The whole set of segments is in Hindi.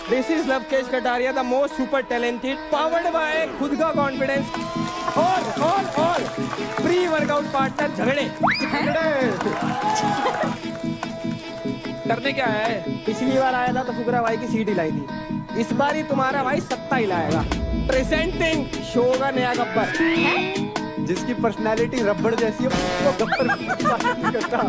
This is Lovekesh Kataria, the most super talented, powered by खुद का confidence और प्री वर्कआउट पार्टनर झगड़े करने क्या है। पिछली बार आया था तो फुकरा भाई की सीट हिलाई थी, इस बार ही तुम्हारा भाई सत्ता हिलाएगा। प्रेजेंटिंग शो का नया गब्बर, जिसकी पर्सनालिटी रबड़ जैसी है वो गब्बर नहीं करता।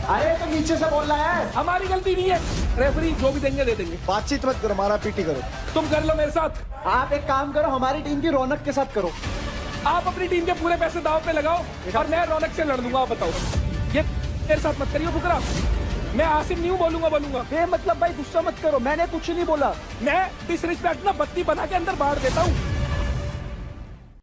अरे तो नीचे से बोल रहा है, हमारी गलती नहीं है, रेफरी जो भी देंगे दे देंगे। बातचीत मत करो, मारा पीटी करो। तुम कर लो मेरे साथ। आप एक काम करो, हमारी टीम की रौनक के साथ करो। आप अपनी टीम के पूरे पैसे दांव पे लगाओ और मैं रौनक से लड़ दूंगा। आप बताओ, ये मेरे साथ मत करियो फुकरा। मैं आसिम नहीं हूँ, बोलूंगा। मतलब भाई गुस्सा मत करो, मैंने कुछ नहीं बोला। मैं डिसरिस्पेक्ट ना बत्ती बना के अंदर बाढ़ देता हूँ।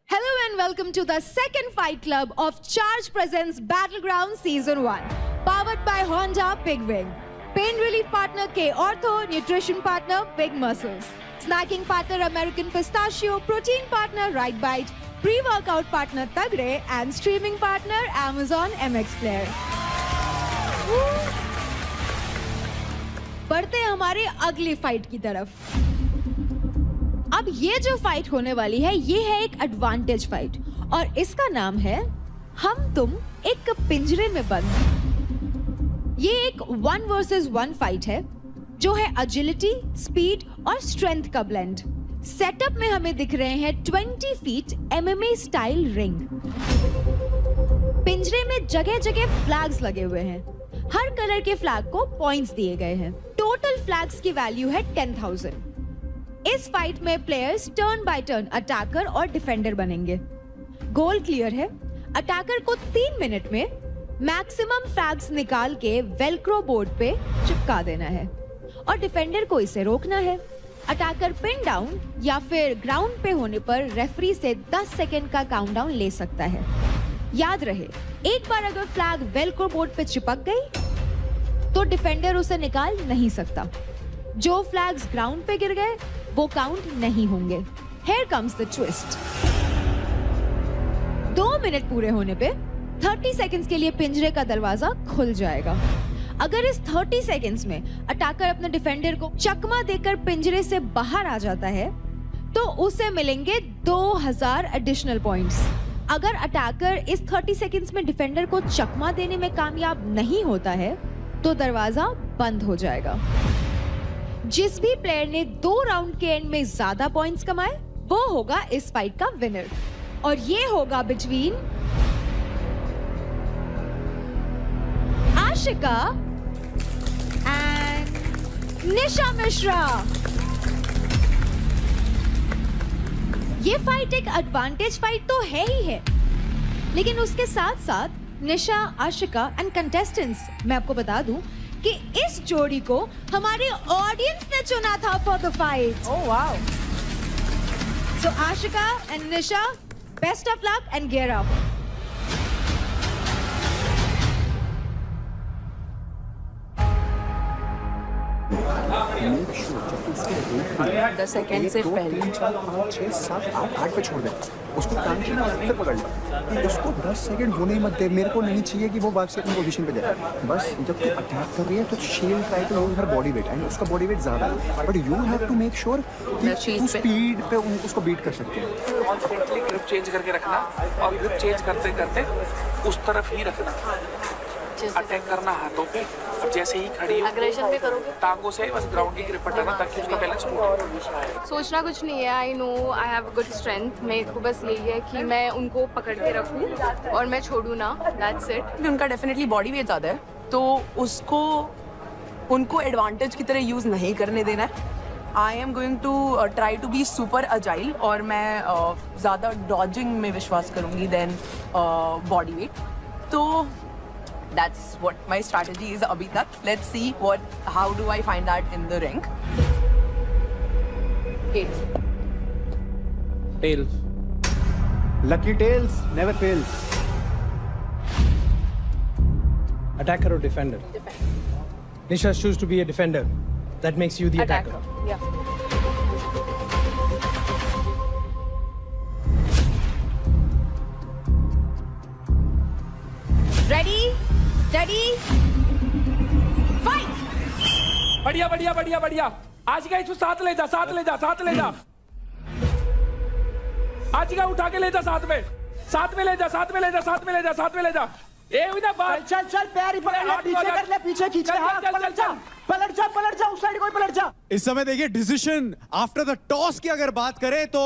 Hello and welcome to the second fight club of Charge Presents Battleground Season 1, powered by Honda Bigwing. Pain relief partner K Ortho, nutrition partner Big Muscles, snacking partner American Pistachio, protein partner Right Bite, pre-workout partner Tagre, and streaming partner Amazon MX Player. बढ़ते हैं हमारे अगली फाइट की तरफ। अब ये जो फाइट होने वाली है ये है एक एडवांटेज फाइट और इसका नाम है हम तुम एक पिंजरे में बंद। ये एक 1 वर्सेस 1 फाइट है जो है एजिलिटी, स्पीड और स्ट्रेंथ का ब्लेंड। सेटअप में हमें दिख रहे हैं 20 फीट MMA स्टाइल रिंग। पिंजरे में जगह जगह फ्लैग्स लगे हुए हैं, हर कलर के फ्लैग को पॉइंट्स दिए गए हैं। टोटल फ्लैग्स की वैल्यू है 10,000। इस फाइट में players turn by turn attacker और डिफेंडर बनेंगे। गोल क्लियर है, अटैकर को 3 मिनट में मैक्सिमम फ्लैग्स निकाल के वेलक्रो बोर्ड पे चिपका देना है और डिफेंडर को इसे रोकना है। अटैकर पिन डाउन या फिर ग्राउंड पे होने पर रेफरी से 10 सेकेंड का काउंटडाउन ले सकता है। याद रहे, एक बार अगर फ्लैग वेलक्रो बोर्ड पे चिपक गई तो डिफेंडर उसे निकाल नहीं सकता। जो फ्लैग्स ग्राउंड पे गिर गए वो काउंट नहीं होंगे। Here comes the twist. 2 minute पूरे होने पे 30 सेकंड्स के लिए पिंजरे का दरवाजा खुल जाएगा। अगर इस 30 सेकंड्स में अटैकर अपने डिफेंडर को चकमा देकर पिंजरे से बाहर आ जाता है तो उसे मिलेंगे 2000 एडिशनल पॉइंट्स। अगर अटैकर इस 30 सेकंड्स में डिफेंडर को चकमा देने में कामयाब नहीं होता है तो दरवाजा बंद हो जाएगा। जिस भी प्लेयर ने 2 राउंड के एंड में ज्यादा पॉइंट्स कमाए वो होगा इस फाइट का विनर और ये होगा बिटवीन आशिका एंड निशा मिश्रा। ये फाइट एक एडवांटेज फाइट तो है ही है, लेकिन उसके साथ साथ निशा, आशिका एंड कंटेस्टेंट्स, मैं आपको बता दूं कि इस जोड़ी को हमारे ऑडियंस ने चुना था for the fight. Oh wow. So Ashika and Nisha, best of luck and gear up. The second से पहले 3, 4, 5, 6, 7, 8 पे छोड़ दे उसको, काम की ना फिर पकड़ लो। उसको 10 सेकंड होने ही मत दे। मेरे को नहीं चाहिए कि वो वापस अपनी पोजीशन पे जाए। बस जब तू अटैक कर रही है तो shield try to use her body weight, and उसका बॉडी वेट ज्यादा है, but you have to make sure कि तू स्पीड पे उसको बीट कर सकते हैं। कॉन्फिडेंटली ग्रिप चेंज करके रखना और ग्रिप चेंज करते करते उस तरफ ही रखना। अटैक करना हाथों पे, और जैसे ही खड़ी हो एग्रेशन भी करोगे, टांगों से बस ग्राउंड की ग्रिप हटाना ताकि उसका बैलेंस टूटे। सोचना कुछ नहीं है। I know I have good strength. मेरे को बस यही है कि मैं उनको पकड़ के रखूं और मैं छोड़ू ना, दैट्स इट। उनका डेफिनेटली बॉडी वेट ज़्यादा है तो उसको उनको एडवांटेज की तरह यूज़ नहीं करने देना है। I am going to try to be super agile और मैं ज़्यादा डॉजिंग में विश्वास करूँगी देन बॉडी वेट। तो that's what my strategy is abhi tak. Let's see how do I find that in the ring. Tails. Lucky tails never fails. Attacker or defender? Nisha choose to be a defender. That makes you the attacker. Yeah. Ready, steady, fight! बढ़िया बढ़िया बढ़िया बढ़िया। आशिका इसको साथ ले जा, साथ ले जा, साथ ले जा। आशिका उठा के ले जा साथ में, साथ में ले जा, साथ में ले जा, साथ में ले जा, साथ में ले जा। ए उधर बाहर चल चल पैर ही पकड़ ले, पीछे कर ले, पीछे खींच ले, हाँ, पलट जा, पलट जा, पलट जा, उस साइड कोई पलट जा। इस समय देखिए डिसीजन आफ्टर द टॉस की अगर बात करें तो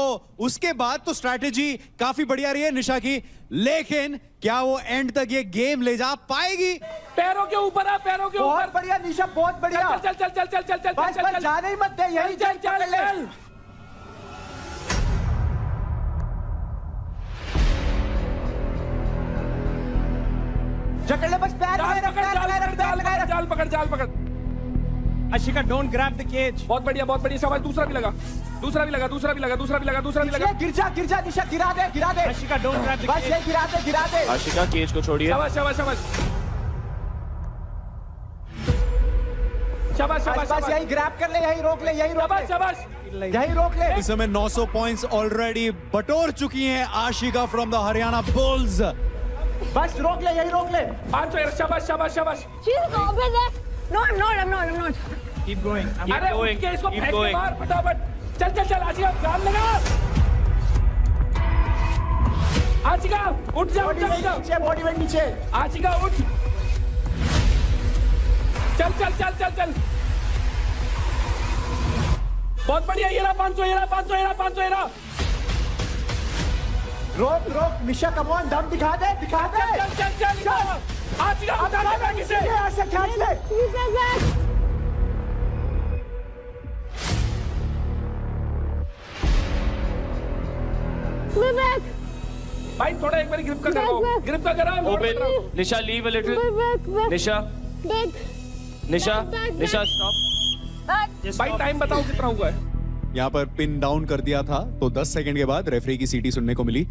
उसके बाद तो स्ट्रैटेजी काफी बढ़िया रही है निशा की, लेकिन क्या वो एंड तक ये गेम ले जा पाएगी? पैरों के ऊपर आ, पैरों के ऊपर। बहुत बढ़िया निशा, बहुत बढ़िया। चल चल चल चल चल चल बस चल बस चल जाने ही मत दे, यही चल चल पकड़ ले। चल। जकड़ ले, बस पैर जाल लगाए रख, पकड़, पैर जाल लगाए रख, पकड़, पैर लगाए रख। जाल पकड़, जाल पकड़। Ashika, don't grab the cage. बहुत बढ़िया, बहुत बढ़िया। शाबाश, दूसरा भी लगा, दूसरा भी लगा, दूसरा भी लगा, दूसरा भी लगा, दूसरा भी लगा। गिर जा निशा, गिरा दे, गिरा दे। Ashika, don't grab the बस cage. ये गिरा दे, गिरा दे। आशिका केज को छोड़िए। शाबाश शाबाश शाबाश शाबाश शाबाश बस बस यही ग्रैब कर ले, यही रोक ले, यही रोक शाबाश ले, शाबाश। यही रोक ले। इस समय 900 पॉइंट्स ऑलरेडी बटोर चुकी हैं Ashika from the Haryana bulls. बस रोक ले, यही रोक ले। 500। शाबाश शाबाश शाबाश। She's over there. No, I'm not. Keep going. अरे going, उठ के इसको keep फेंक के going. मार फटाफट। चल चल चल आशिका, जान लगा। आशिका उठ जा, उठ बॉडी जा, उठ वेट जा। नीचे, बॉडी वेट नीचे। आशिका उठ। चल चल चल चल चल। बहुत बढ़िया। ये रहा 500, ये रहा 500, ये रहा 500, ये रहा। रोक रोक निशा, कम ऑन, दम दिखा दे, दिखा दे। चल चल चल चल। आशिका उठा ले बैग से। ऐसे खींच ले। भाई थोड़ा एक बार ग्रिप का कराओ, ग्रिप का कराओ। Open Nisha leave a little. Nisha Nisha Nisha stop. भाई टाइम बताओ कितना हुआ है। यहाँ पर पिन डाउन कर दिया था तो 10 सेकंड के बाद रेफरी की सीटी सुनने को मिली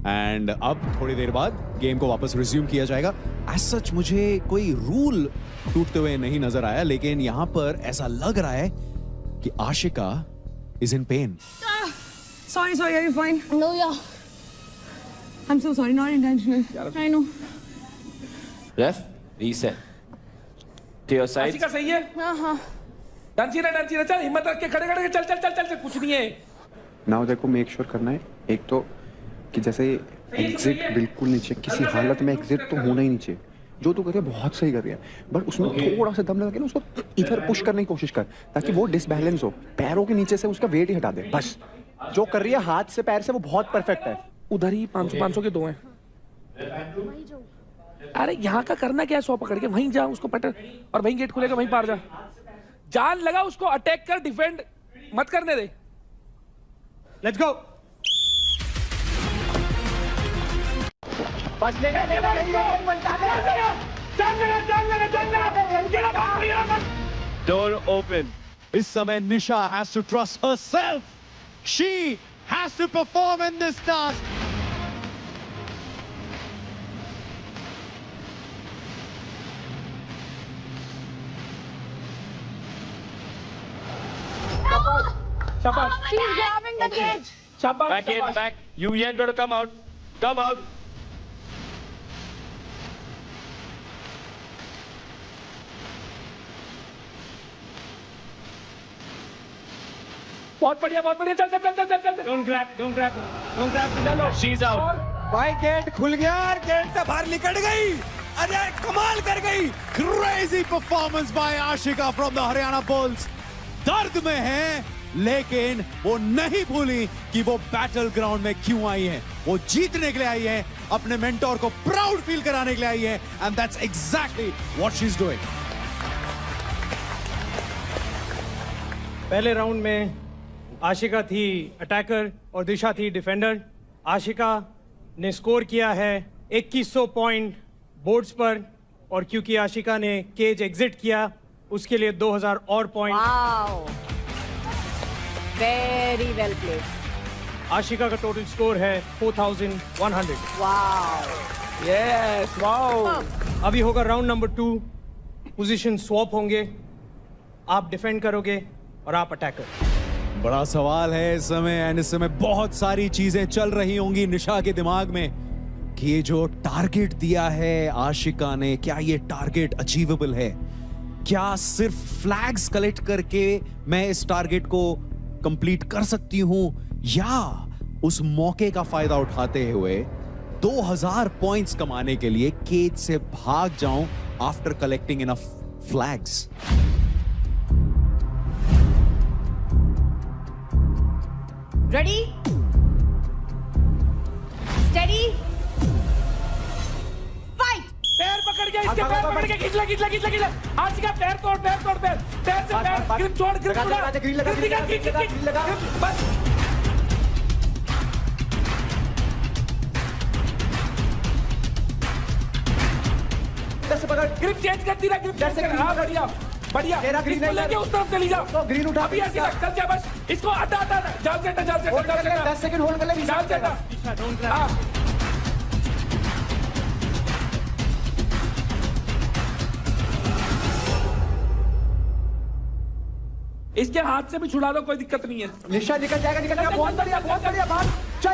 एंड अब थोड़ी देर बाद गेम को वापस रिज्यूम किया जाएगा। एज सच मुझे कोई रूल टूटते हुए नहीं नजर आया, लेकिन यहाँ पर ऐसा लग रहा है कि Ashika is in pen. Sorry, are you fine? No, yeah. I'm so sorry, not intentional. I know. Ref reset to your side. Ashika सही है। हाँ। डांसी रहा, चल हिम्मत रख के खड़े खड़े चल चल चल चल, कुछ नहीं है। नाउ देखो मेक श्योर करना है एक तो कि जैसे एग्जिट बिल्कुल नीचे, किसी हालत में एग्जिट तो होना ही नीचे। जो तू कर रही है बहुत सही कर रही है, बट उसमें थोड़ा सा दम लगा के ना उसको इधर पुश करने की कोशिश कर ताकि वो डिसबैलेंस हो, पैरों के नीचे से उसका वेट ही हटा दे। बस जो कर रही है हाथ से पैर से वो बहुत परफेक्ट है। उधर ही 500 के दो हैं। अरे यहाँ का करना क्या है, 100 पकड़ के वहीं जा, उसको पटक और वहीं गेट खुलेगा, वहीं पार जा। जान लगा, उसको अटैक कर, डिफेंड मत करने दे। Let's go. बस ले Door open. इस समय निशा has to trust herself. She has to perform in this task. शाबाश She's grabbing the cage. शाबाश Back in, back. You ain't gonna come out. Come out. बहुत बढ़िया, बहुत बढ़िया। चल चल चल चल चल। Don't grab. चलो She's out. भाई गेट खुल गया और गेट से बाहर निकल गई। अरे कमाल कर गई। Crazy performance by Ashika from the Haryana bulls. दर्द में है लेकिन वो नहीं भूली कि वो बैटल ग्राउंड में क्यों आई है। वो जीतने के लिए आई है, अपने मेंटोर को प्राउड फील कराने के लिए आई है, and that's exactly what she is doing. पहले राउंड में आशिका थी अटैकर और दिशा थी डिफेंडर। आशिका ने स्कोर किया है 2100 पॉइंट बोर्ड्स पर, और क्योंकि आशिका ने केज एग्जिट किया उसके लिए 2000 और point. Wow. Very well played. Ashika का टोटल स्कोर है 4100। Wow. Yes wow. अभी होगा राउंड नंबर 2। पोजीशन स्वैप होंगे, आप डिफेंड करोगे और आप अटैकर। बड़ा सवाल है इस समय, एंड इस समय बहुत सारी चीजें चल रही होंगी निशा के दिमाग में कि ये जो टारगेट दिया है आशिका ने, क्या ये टारगेट अचीवेबल है? क्या सिर्फ फ्लैग्स कलेक्ट करके मैं इस टारगेट को कंप्लीट कर सकती हूं, या उस मौके का फायदा उठाते हुए 2000 पॉइंट्स कमाने के लिए केज से भाग जाऊं after collecting enough flags? Ready? Steady? Fight! पैर पकड़ के, इसके पैर पकड़ के खींच ले। आशिका पैर तोड़, पैर से पैर, ग्रिप छोड़, ग्रिप छोड़, ग्रिप लगा, बस। से पकड़, ग्रिप चेंज करती रहा, ग्रिप चेंज कर। हाँ, बढ़िया। तेरा ग्रीन इसको लेके उस तरफ चली जाओ। तो ग्रीन उठा, अभी ऐसे रख, चल जा बस। इसको हटा, जाल से हटा। 10 सेकंड होल्ड कर ले, जाल से हटा। हाँ। इसके हाथ से भी छुड़ा दो, कोई दिक्कत नहीं है। निशा निकल जाएगा। बहुत बढ़िया भाग। चल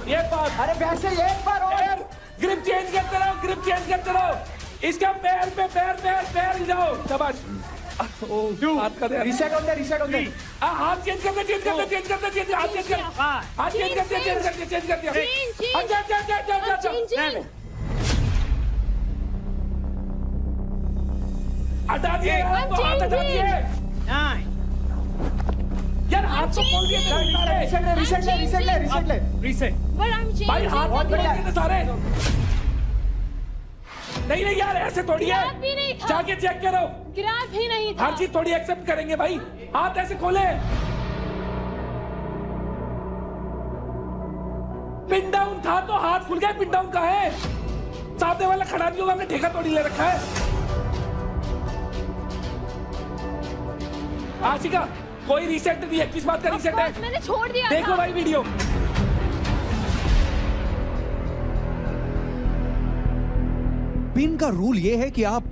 ये बात। अरे वैसे एक बार और ग्रिप चेंज करते रहो। इसका पैर पे पैर जाओ, शाबाश। हाथ का रिसेट होते हाथ चेंज कर दे। हटा दिए यार, हाथ तो खोल दिए सारे। रिसेट भाई हाथ मत खोल सारे। नहीं यार, ऐसे थोड़ी है। जाके चेक करो, ग्रैब ही नहीं था। हर चीज थोड़ी एक्सेप्ट करेंगे भाई। हाथ ऐसे खोले। पिन डाउन था तो हाथ खुल गया। पिन डाउन का है, सामने वाला खड़ा नहीं होगा, हमने ठेका थोड़ी ले रखा है। आशिका, कोई रीसेट नहीं है। किस बात का रीसेट है? मैंने छोड़ दिया देखो था। भाई वीडियो। पिन का रूल ये है कि आप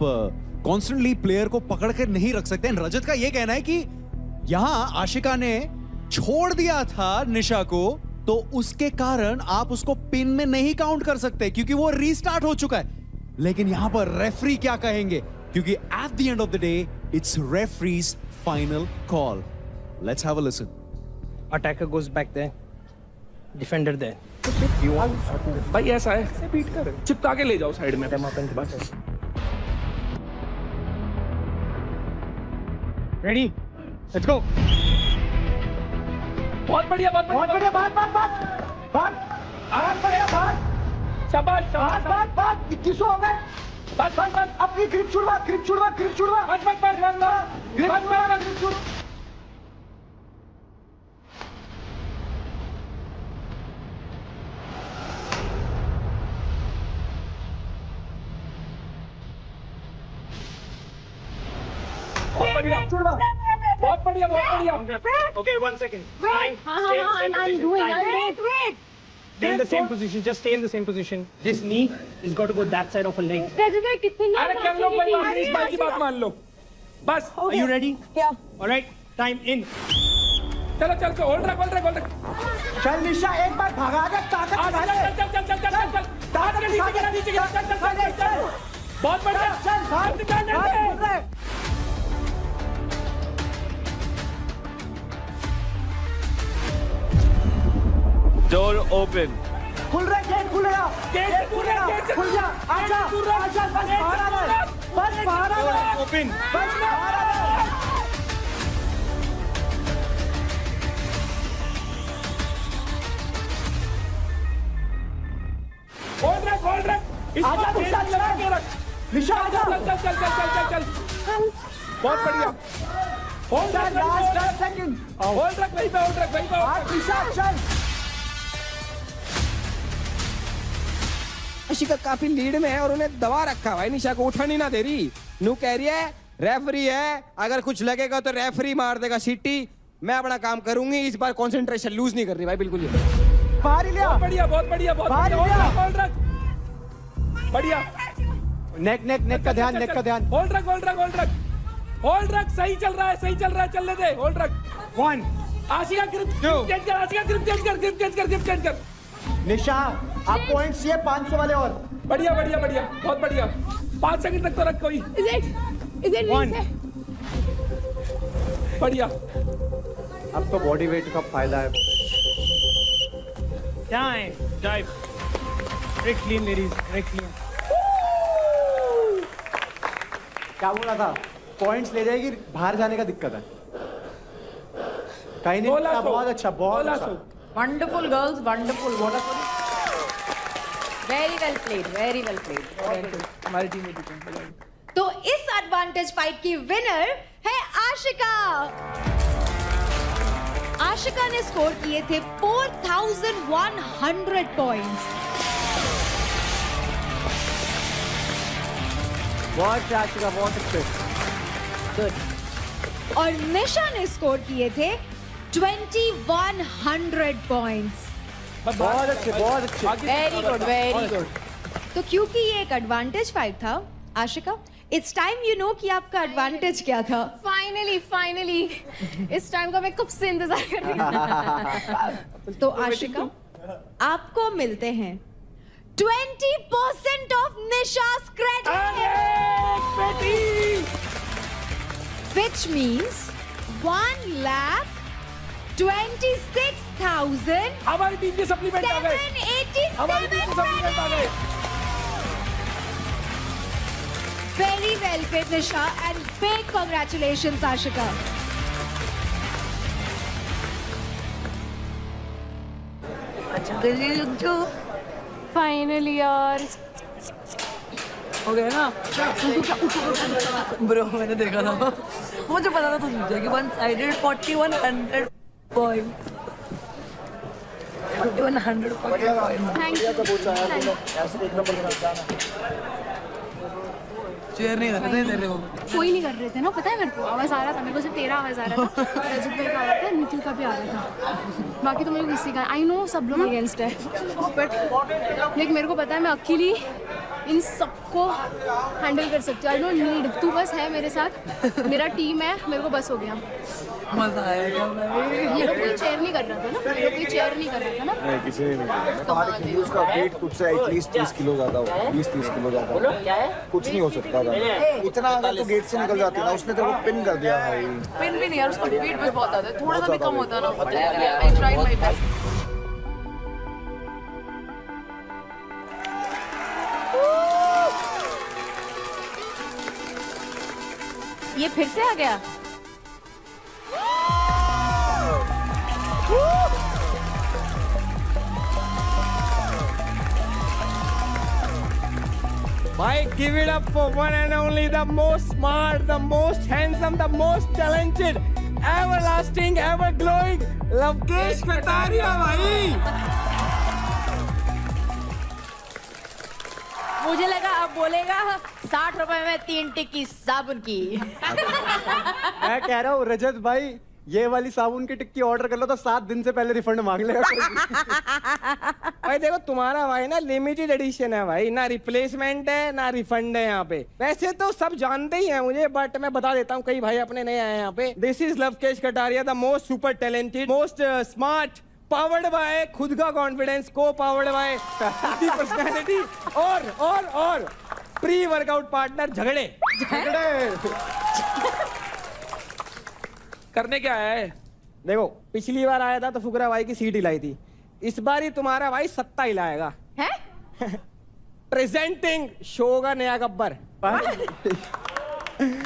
कॉन्स्टेंटली प्लेयर को पकड़ कर नहीं रख सकते। रजत का ये कहना है कि यहां आशिका ने छोड़ दिया था निशा को, तो उसके कारण आप उसको पिन में नहीं काउंट कर सकते क्योंकि वो रीस्टार्ट हो चुका है। लेकिन यहां पर रेफरी क्या कहेंगे, क्योंकि at the end of the day it's referees final call. Let's have a listen. Attacker goes back there, defender there. भाई ऐसा है, बीट कर चिपका के ले जाओ साइड में। Ready? Let's go. बहुत बढ़िया भाग शाबाश। 21 हो गए। बस अपनी ग्रिप छुड़वा। बहुत बढ़िया। Okay, 1 second. I'm doing. Stay in the same position. Just stay in the same position. This knee has got to go that side of a leg. कितने अरे कर लो, कोई बात नहीं, इस बात की बात मान लो बस। Are you ready? Yeah. All right. Time in. चलो होल्ड रख। चल निशा, एक बार भगा के ताकत दिखा दे। चल। बहुत बढ़िया। चल भाग। Door open. खुल रहा गेट खुल जा। आजा बस बाहर आ गए। Open. बस बाहर आ गए। होल्ड रख। आजा निशा, चला के रख। निशा आजा। चल। बहुत बढ़िया। होल्ड रख। Last 10 second. होल्ड रख वहीं पे। निशा चल। आशिका काफी लीड में है और उन्हें दबा रखा भाई, निशा को उठानी ना दे रही। नू कह रही है रेफरी है, अगर कुछ लगेगा तो रेफरी मार देगा सीटी। मैं अपना काम करूंगी, इस बार कंसंट्रेशन लूज नहीं कर रही भाई बिल्कुल। बाहर ही लिया। बढ़िया, बहुत बढ़िया, बहुत बाहर बढ़िया। लिया। होल्ड रख, बढ़िया। नेक का ध्यान, नेक का ध्यान। होल्ड रख, होल्ड रख, होल्ड रख, होल्ड रख। सही चल रहा है, सही चल रहा है, चलने दे। होल्ड रख। 1 आशिका ग्रिप चेंज कर, आशिका ग्रिप चेंज कर, ग्रिप चेंज कर, ग्रिप चेंज कर। निशा आप पॉइंट्स चाहिए 500 वाले और। बढ़िया, बढ़िया, बढ़िया, बहुत बढ़िया। 5 सेकंड तक तो रख कोई। Is it 1 बढ़िया। अब तो बॉडी वेट का फायदा है। Time Time. Break clean ladies, break clean. क्या बोला था? पॉइंट्स ले जाएगी, बाहर जाने का दिक्कत है। कहीं नहीं, बोला सो। बहुत अच्छा, बहुत बोला अच्छा। सो। Wonderful girls, wonderful. Very well played, very well played. हमारी टीम में जीते। तो इस एडवांटेज फाइट की विनर है आशिका। आशिका ने स्कोर किए थे 4100 पॉइंट्स। बहुत अच्छा आशिका, बहुत अच्छे। और निशा ने स्कोर किए थे 2100 पॉइंट्स। बहुत अच्छे, बहुत अच्छे। Very good, very good. तो क्योंकि ये एक एडवांटेज फाइट था, Ashika, it's time you know कि आपका एडवांटेज क्या था। फाइनली इस टाइम का मैं कब से इंतजार कर रही हूँ। तो आशिका, आपको मिलते हैं 20% ऑफ निशा's credit, which means 1,26,787 हमारी टीम के सप्लीमेंट आ गए। हमारी टीम के सप्लीमेंट आ गए। Very well played, Nisha, and big congratulations, Ashika. Finally यार हो गया ना? ब्रो मैंने देखा था, मुझे पता था तू जीत जाएगी। 1-sided 4100 point, 4100 point. Thank you. Share नहीं कर रहे थे तेरे को। कोई नहीं कर रहे थे ना, पता है मेरे को आवाज आ रहा था, मेरे को सिर्फ तेरा आवाज आ रहा था, रजत भाई का आ रहा था, निखिल का भी आ रहा था, बाकी तो मेरे को किसी का। आई नो सब लोग अगेंस्ट है, बट लेकिन मेरे को पता है मैं अकेली इन सबको हैंडल कर सकती हूँ। आई डोंट नीड, तू बस है मेरे साथ, मेरा टीम है, मेरे को बस हो गया। मजा आएगा भाई। ये लोग कोई चेयर नहीं कर रहा था ना, ये लोग कोई चेयर नहीं कर रहा था ना। नहीं, किसी ने नहीं किया। तुम्हारे खिलाड़ी उसका वेट तुझसे एटलीस्ट 30 किलो ज्यादा होगा, 20-30 किलो ज्यादा होगा। कुछ नहीं हो सकता था। इतना अगर तू गेट से निकल जाती ना, उसने तेरे को पिन कर दिया भाई। पिन भी नहीं यार, उसका वेट बस बहुत ज्यादा है, थोड़ा सा भी कम होता ना। I tried my best. ये फिर से आ गया। Bhai, give it up for one and only, the most smart, the most handsome, the most talented, everlasting, ever glowing, Lavkesh Kataria, bhai. मुझे लगा अब बोलेगा 60 रुपए में 3 टिक्की साबुन की। मैं कह रहा हूँ रजत भाई, ये वाली साबुन की टिक्की ऑर्डर कर लो तो 7 दिन से पहले रिफंड मांग लेगा। भाई देखो, तुम्हारा भाई ना लिमिटेड एडिशन है भाई, ना रिप्लेसमेंट है ना रिफंड है यहाँ पे। वैसे तो सब जानते ही हैं मुझे, बट मैं बता देता हूँ, कई भाई अपने नए आए हैं यहाँ पे। This is Lavkesh Kataria, the most super talented, most smart, powered by खुद का कॉन्फिडेंस, को पावर्ड बाय पर्सनैलिटी, और प्री वर्कआउट पार्टनर झगड़े करने क्या है। देखो, पिछली बार आया था तो फुकरा भाई की सीट हिलाई थी, इस बार ही तुम्हारा भाई सत्ता हिलाएगा। है? प्रेजेंटिंग शो का नया गब्बर।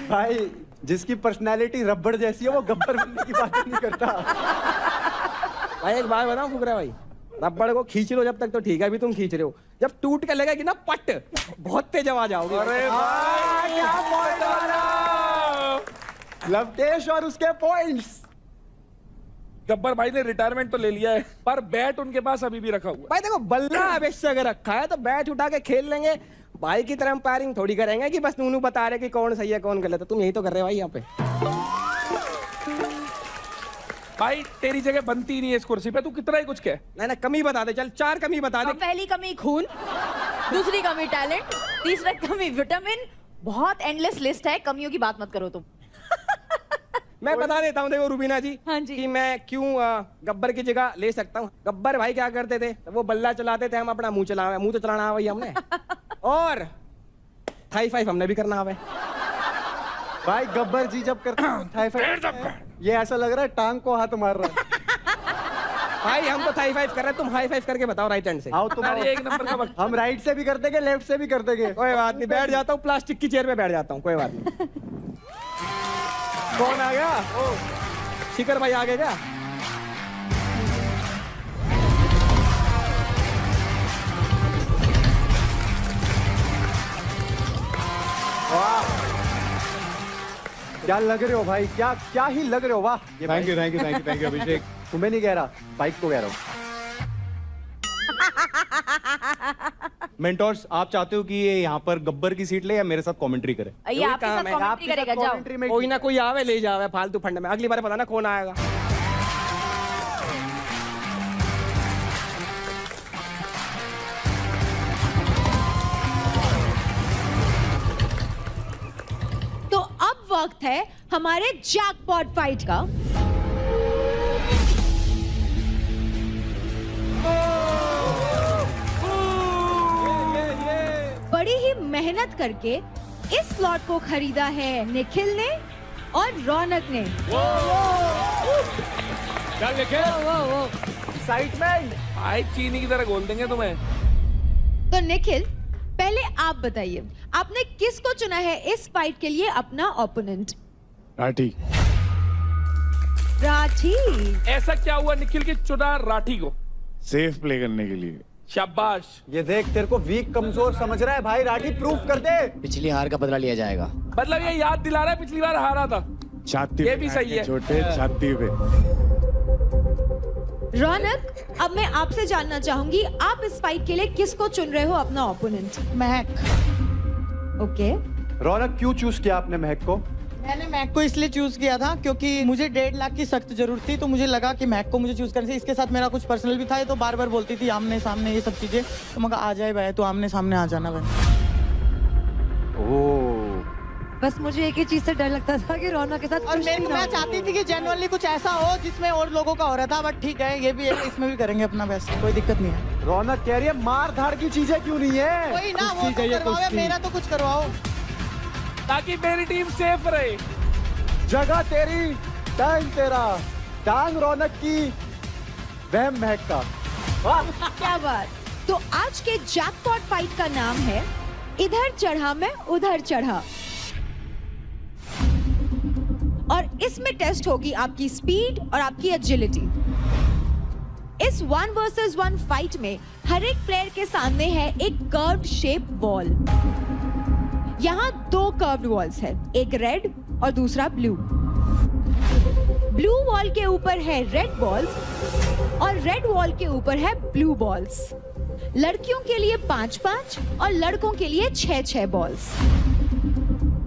भाई जिसकी पर्सनालिटी रबड़ जैसी है वो गब्बर बनने की बात नहीं करता। भाई एक बात बताऊं फुकरा भाई, रबड़ को खींच लो जब तक तो ठीक है, अभी तुम खींच रहे हो, जब टूट के लगेगी ना पट, बहुत तेज आवाज आओगे। अरे लवकेश और उसके पॉइंट्स। गब्बर भाई ने रिटायरमेंट तो ले लिया है, पर बैट उनके पास अभी भी रखा हुआ है। भाई देखो, बल्ला अवश्य अगर रखा है तो बैट उठा के खेल लेंगे। भाई की तरह एम्पायरिंग थोड़ी करेंगे कि बस नूनू बता रहे कि कौन सही है कौन गलत है। तुम यही तो कर रहे हो भाई यहाँ पे। भाई तेरी जगह बनती नहीं है इस कुर्सी पे, तू कितना ही कुछ कह। नहीं ना कमी बता दे, चल 4 कमी बता दे। पहली कमी खून, दूसरी कमी टैलेंट, तीसरा कमी विटामिन। बहुत एंडलेस लिस्ट है, कमियों की बात मत करो तुम। मैं बता देता हूँ, देखो रुबीना जी, हाँ जी। कि मैं क्यों गब्बर की जगह ले सकता हूँ। गब्बर भाई क्या करते थे, वो बल्ला चलाते थे, हम अपना मुंह तो चलाना है भाई हमने। और थाई फाइव हमने भी करना है भाई गब्बर जी जब करते हैं थाई फाइव, ये ऐसा लग रहा है टांग को हाथ मार रहा है। भाई। हम तो थाई फाइव कर रहे हैं, तुम हाई फाइव करके बताओ राइट हैंड से। आओ तुम आओ। अरे एक नंबर का वक्त। हम राइट से भी कर देंगे, लेफ्ट से भी कर देंगे। कोई बात नहीं, बैठ जाता हूँ प्लास्टिक की चेयर पे बैठ जाता हूँ, कोई बात नहीं। कौन आ गया? ओ शिखर भाई आ गए क्या? वाह क्या लग रहे हो भाई, क्या क्या ही लग रहे हो, वाह। थैंक यू अभिषेक। तुम्हें नहीं कह रहा, बाइक को कह रहा हूँ। मेंटोर्स, आप चाहते हो कि ये यहाँ पर गब्बर की सीट ले या मेरे साथ कमेंट्री करे? ये आपके साथ कमेंट्री करेगा, जाओ। कमेंट्री में कोई ना कोई आवे ले जावे फालतू फंड में, अगली बार पता ना कौन आएगा। तो अब वक्त है हमारे जैकपॉट फाइट का। बड़ी ही मेहनत करके इस स्लॉट को खरीदा है निखिल ने और रौनक ने। चल निखिल, एक्साइटमेंट। भाई चीनी की तरह घोल देंगे तुम्हें। तो निखिल, पहले आप बताइए, आपने किसको चुना है इस फाइट के लिए अपना ओपोनेंट? राठी। राठी। ऐसा क्या हुआ निखिल के चुना राठी को? सेफ प्ले करने के लिए। शाबाश। ये देख, तेरे को वीक कमजोर समझ रहा है भाई, राठी प्रूफ कर दे। पिछली हार का बदला लिया जाएगा। मतलब ये याद दिला रहा है पिछली बार हारा था। छाती ये भी सही है। छोटे छाती पे। रौनक, अब मैं आपसे जानना चाहूंगी, आप इस फाइट के लिए किसको चुन रहे हो अपना ओपोनेंट? महक। ओके। रौनक, क्यों चूज किया आपने महक को? मैंने महक को इसलिए चूज किया था क्योंकि मुझे 1.5 लाख की सख्त जरूरत थी, तो मुझे लगा कि महक को मुझे चूज करने से, इसके साथ मेरा कुछ पर्सनल भी था, ये तो बार बार बोलती थी आमने सामने ये सब चीजें, तो मैं कहा आ जाए भाई, तो आमने सामने आ जाना भाई। बस मुझे एक ही चीज से डर लगता था कि रौनक के साथ और मैं चाहती थी कि जेन्युइनली कुछ ऐसा हो जिसमें और लोगों का हो रहा था, बट ठीक है, ये भी है, इसमें भी करेंगे अपना बेस्ट, कोई दिक्कत नहीं है। रौनक कह रही है मार धाड़ की चीजें क्यों नहीं है? कोई ना, वो तो करवाओ, मेरा तो कुछ करवाओ, ताकि मेरी टीम सेफ रहे। जगह तेरी, टाइम तेरा, टांग रौनक की, वह महक का। क्या बात। तो आज के जैकपॉट फाइट का नाम है इधर चढ़ा मैं उधर चढ़ा, और इसमें टेस्ट होगी आपकी स्पीड और आपकी एजिलिटी। इस 1 वर्सेस 1 फाइट में हर एक प्लेयर के सामने है एक कर्व्ड शेप वॉल। यहाँ 2 कर्व्ड वॉल्स है, एक रेड और दूसरा ब्लू। ब्लू वॉल के ऊपर है रेड बॉल्स और रेड वॉल के ऊपर है ब्लू बॉल्स। लड़कियों के लिए 5-5 और लड़कों के लिए 6-6 बॉल्स।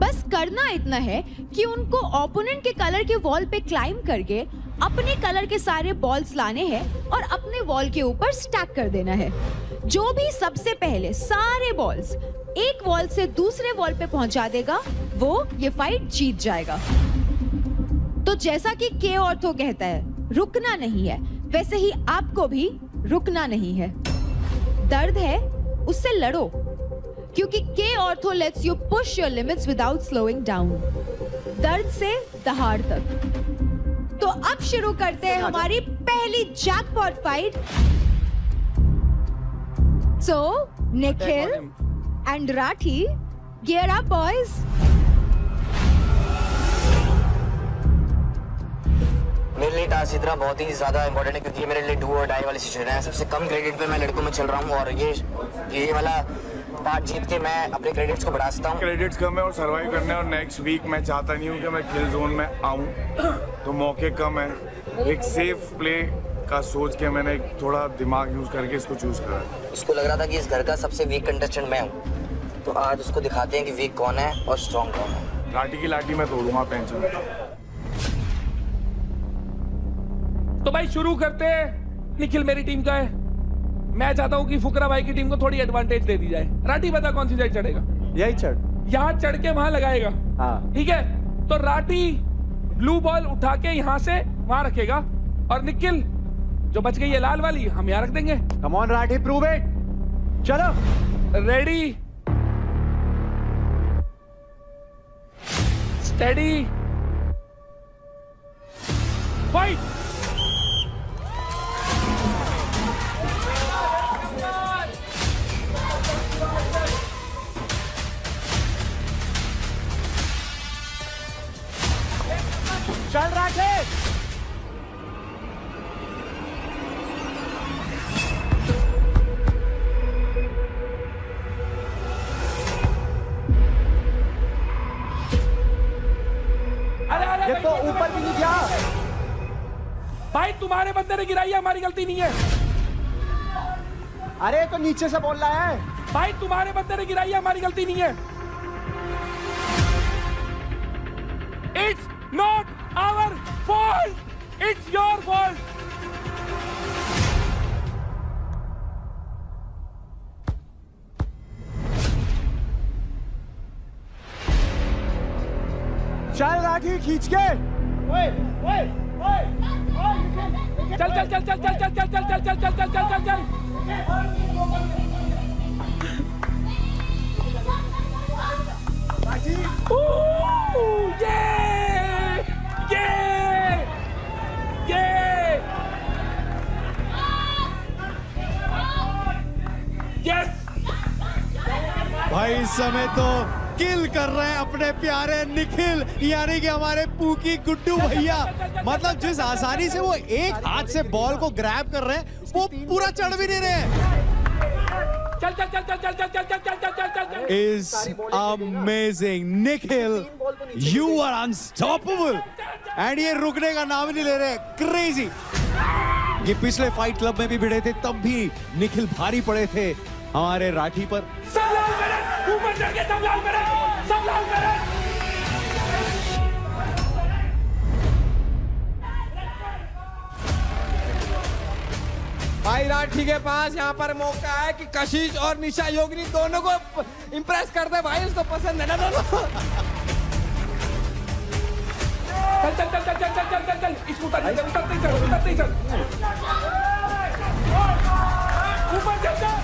बस करना इतना है कि उनको ओपोनेंट के कलर के वॉल पे क्लाइम करके अपने कलर के सारे बॉल्स लाने हैं और अपने वॉल के ऊपर स्टैक कर देना है। जो भी सबसे पहले सारे बॉल्स एक वॉल से दूसरे वॉल पे पहुंचा देगा, वो ये फाइट जीत जाएगा। तो जैसा कि के ऑर्थो कहता है, रुकना नहीं है, वैसे ही आपको भी रुकना नहीं है। दर्द है, उससे लड़ो, क्योंकि के ortho let's you push your limits without slowing down. दर्द से दहाड़ तक। तो अब शुरू करते हैं हमारी पहली jackpot fight. So Nikhil and Rathi, gear up boys. मेरे लिए टास्क इतना बहुत ही ज्यादा इंपॉर्टेंट है क्योंकि ये मेरे लिए डू और डाई वाली सिचुएशन है। सबसे कम क्रेडिट पे मैं लड़कों में चल रहा हूँ और ये वाला पार्ट जीत के मैं अपने क्रेडिट्स को बढ़ा सकता हूँ। क्रेडिट्स कम है और सरवाइव करने, और नेक्स्ट वीक मैं चाहता नहीं हूँ कि मैं किल जोन में आऊँ, तो मौके कम है। एक सेफ प्ले का सोच के मैंने थोड़ा दिमाग यूज करके इसको चूज करा। उसको लग रहा था कि इस घर का सबसे वीक कंटेस्टेंट मैं हूँ, तो आज उसको दिखाते हैं कि वीक कौन है और स्ट्रॉन्ग कौन है। लाठी की लाठी मैं तोड़ूंगा, टेंशन। तो भाई शुरू करते हैं। निखिल मेरी टीम का है, मैं चाहता हूँ कि फुकरा भाई की टीम को थोड़ी एडवांटेज दे दी जाए। राठी बता कौन सी साइड चढ़ेगा? यही चढ़, यहाँ चढ़ के वहां लगाएगा। हाँ ठीक है, तो राठी ब्लू बॉल उठा के यहाँ से वहां रखेगा और निखिल जो बच गई है लाल वाली हम यहाँ रख देंगे। Come on Rathi, prove it. चलो रेडी स्टेडी फाइट। चल राठी। ये तो ऊपर भी नहीं गया भाई, तुम्हारे बंदे ने गिराई है, हमारी गलती नहीं है। अरे तो नीचे से बोल रहा है भाई, तुम्हारे बंदे ने गिराई है, हमारी गलती नहीं है। It's not our fault, it's your fault. चल राठी खींच के। चल चल चल चल चल चल चल चल चल चल चल चल चल चल चल। भाई इस समय तो किल कर रहे हैं अपने प्यारे निखिल, यानी कि हमारे पूकी गुड्डू भैया। मतलब जिस आसानी से वो एक हाथ से बॉल को ग्रैब कर रहे हैं वो पूरा चढ़ भी नहीं रहे हैं। चल चल चल चल चल चल चल चल चल चल चल चल। Is amazing, Nikhil, you are unstoppable, and ये रुकने का नाम नहीं ले रहे, crazy। ये पिछले फाइट क्लब में भी भिड़े थे, तब भी निखिल भारी पड़े थे हमारे राठी पर। सब लाल मेरे ऊपर चढ़ के, सब लाल मेरे, सब लाल मेरे। भाई राठी के पास यहाँ पर मौका है कि कशिश और निशा योगिनी दोनों को इम्प्रेस कर दे भाई, उसको पसंद है ना दोनों। चल चल चल चल चल चल चल चल चल, इसको उतारते चल, उतारते चल, उतारते चल, ऊपर चल चल।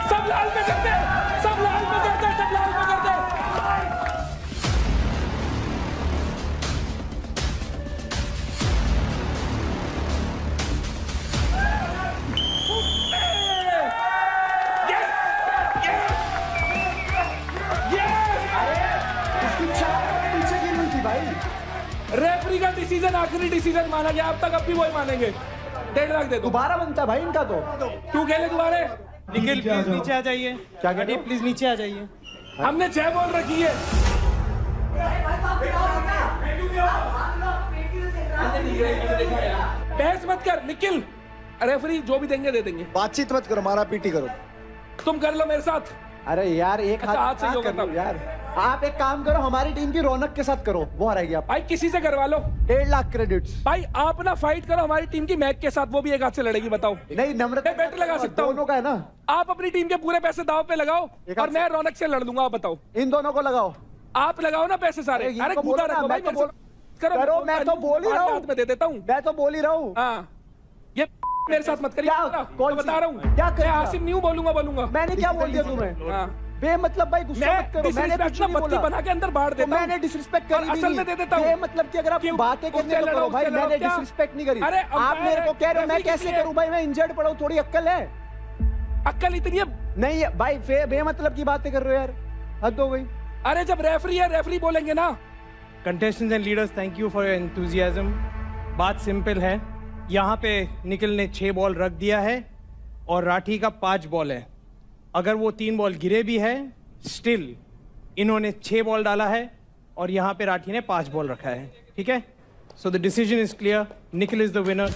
सब लाल में करते, सब लाल में करते, सब लाल में करते। पीछे गिर हुई थी भाई। रेफरी का डिसीजन आखिरी डिसीजन माना गया, अब तक अब भी वही मानेंगे। 1.5 लाख दे दो। दोबारा बनता भाई इनका तो। तू खेले दोबारा। निखिल प्लीज नीचे आ जाइए। क्या राठी प्लीज नीचे आ जाइए। हमने 6 बॉल रखी है। बहस मत कर निखिल, रेफरी जो भी देंगे दे देंगे। बातचीत मत करो, मारा पीटी करो। तुम कर लो मेरे साथ। अरे यार एक अच्छा, हाथ से ही होगा कर लो तब। यार। आप एक काम करो, हमारी टीम की रौनक के साथ करो, वो हराएगी आप। भाई किसी से करवा लो। 1.5 लाख क्रेडिट्स। भाई आप ना फाइट करो हमारी टीम की मैक के साथ, वो भी एक हाथ से लड़ेगी। बताओ। नहीं नम्रता, मैं बेट लगा सकता हूँ। दोनों का है ना। आप अपनी टीम के पूरे पैसे दाव पे लगाओ और मैं रौनक से लड़ लूंगा। आप बताओ। इन दोनों को लगाओ। आप लगाओ ना पैसे सारे। अरे कूदा रखो भाई, मेरे से करो। मैं तो बोल ही रहा हूँ, हाथ में दे देता हूँ। मैं तो बोल ही रहा हूँ। हाँ, ये मेरे साथ मत करिए। कौन बता रहा हूँ, क्या मैं आसिफ नहीं हूँ, बोलूंगा। मैंने क्या बोल दिया तुम्हें? हाँ। बेमतलब भाई गुस्सा मत करो। मैंने कुछ नहीं बोला। बना के अंदर बाढ़ देता हूं। मैंने डिसरिस्पेक्ट करी भी असल में दे देता हूं। बेमतलब की अगर आप बातें करने को करो भाई, मैंने डिसरिस्पेक्ट नहीं करी। अरे आप मेरे को कह रहे हो मैं कैसे करूं भाई? मैं इंजर्ड पड़ा हूं, थोड़ी अक्ल है? अक्ल इतनी है नहीं है भाई, बेमतलब की बातें कर रहे हो यार, हद हो गई। अरे जब रेफरी है, रेफरी बोलेंगे ना। Contestants and leaders, thank you for your enthusiasm. बात सिंपल है, यहाँ पे निखिल ने 6 बॉल रख दिया है और राठी का 5 बॉल है। अगर वो 3 बॉल गिरे भी है, स्टिल इन्होंने 6 बॉल डाला है और यहाँ पे राठी ने 5 बॉल रखा है, ठीक है? So the decision is clear, Nikhil is the winner.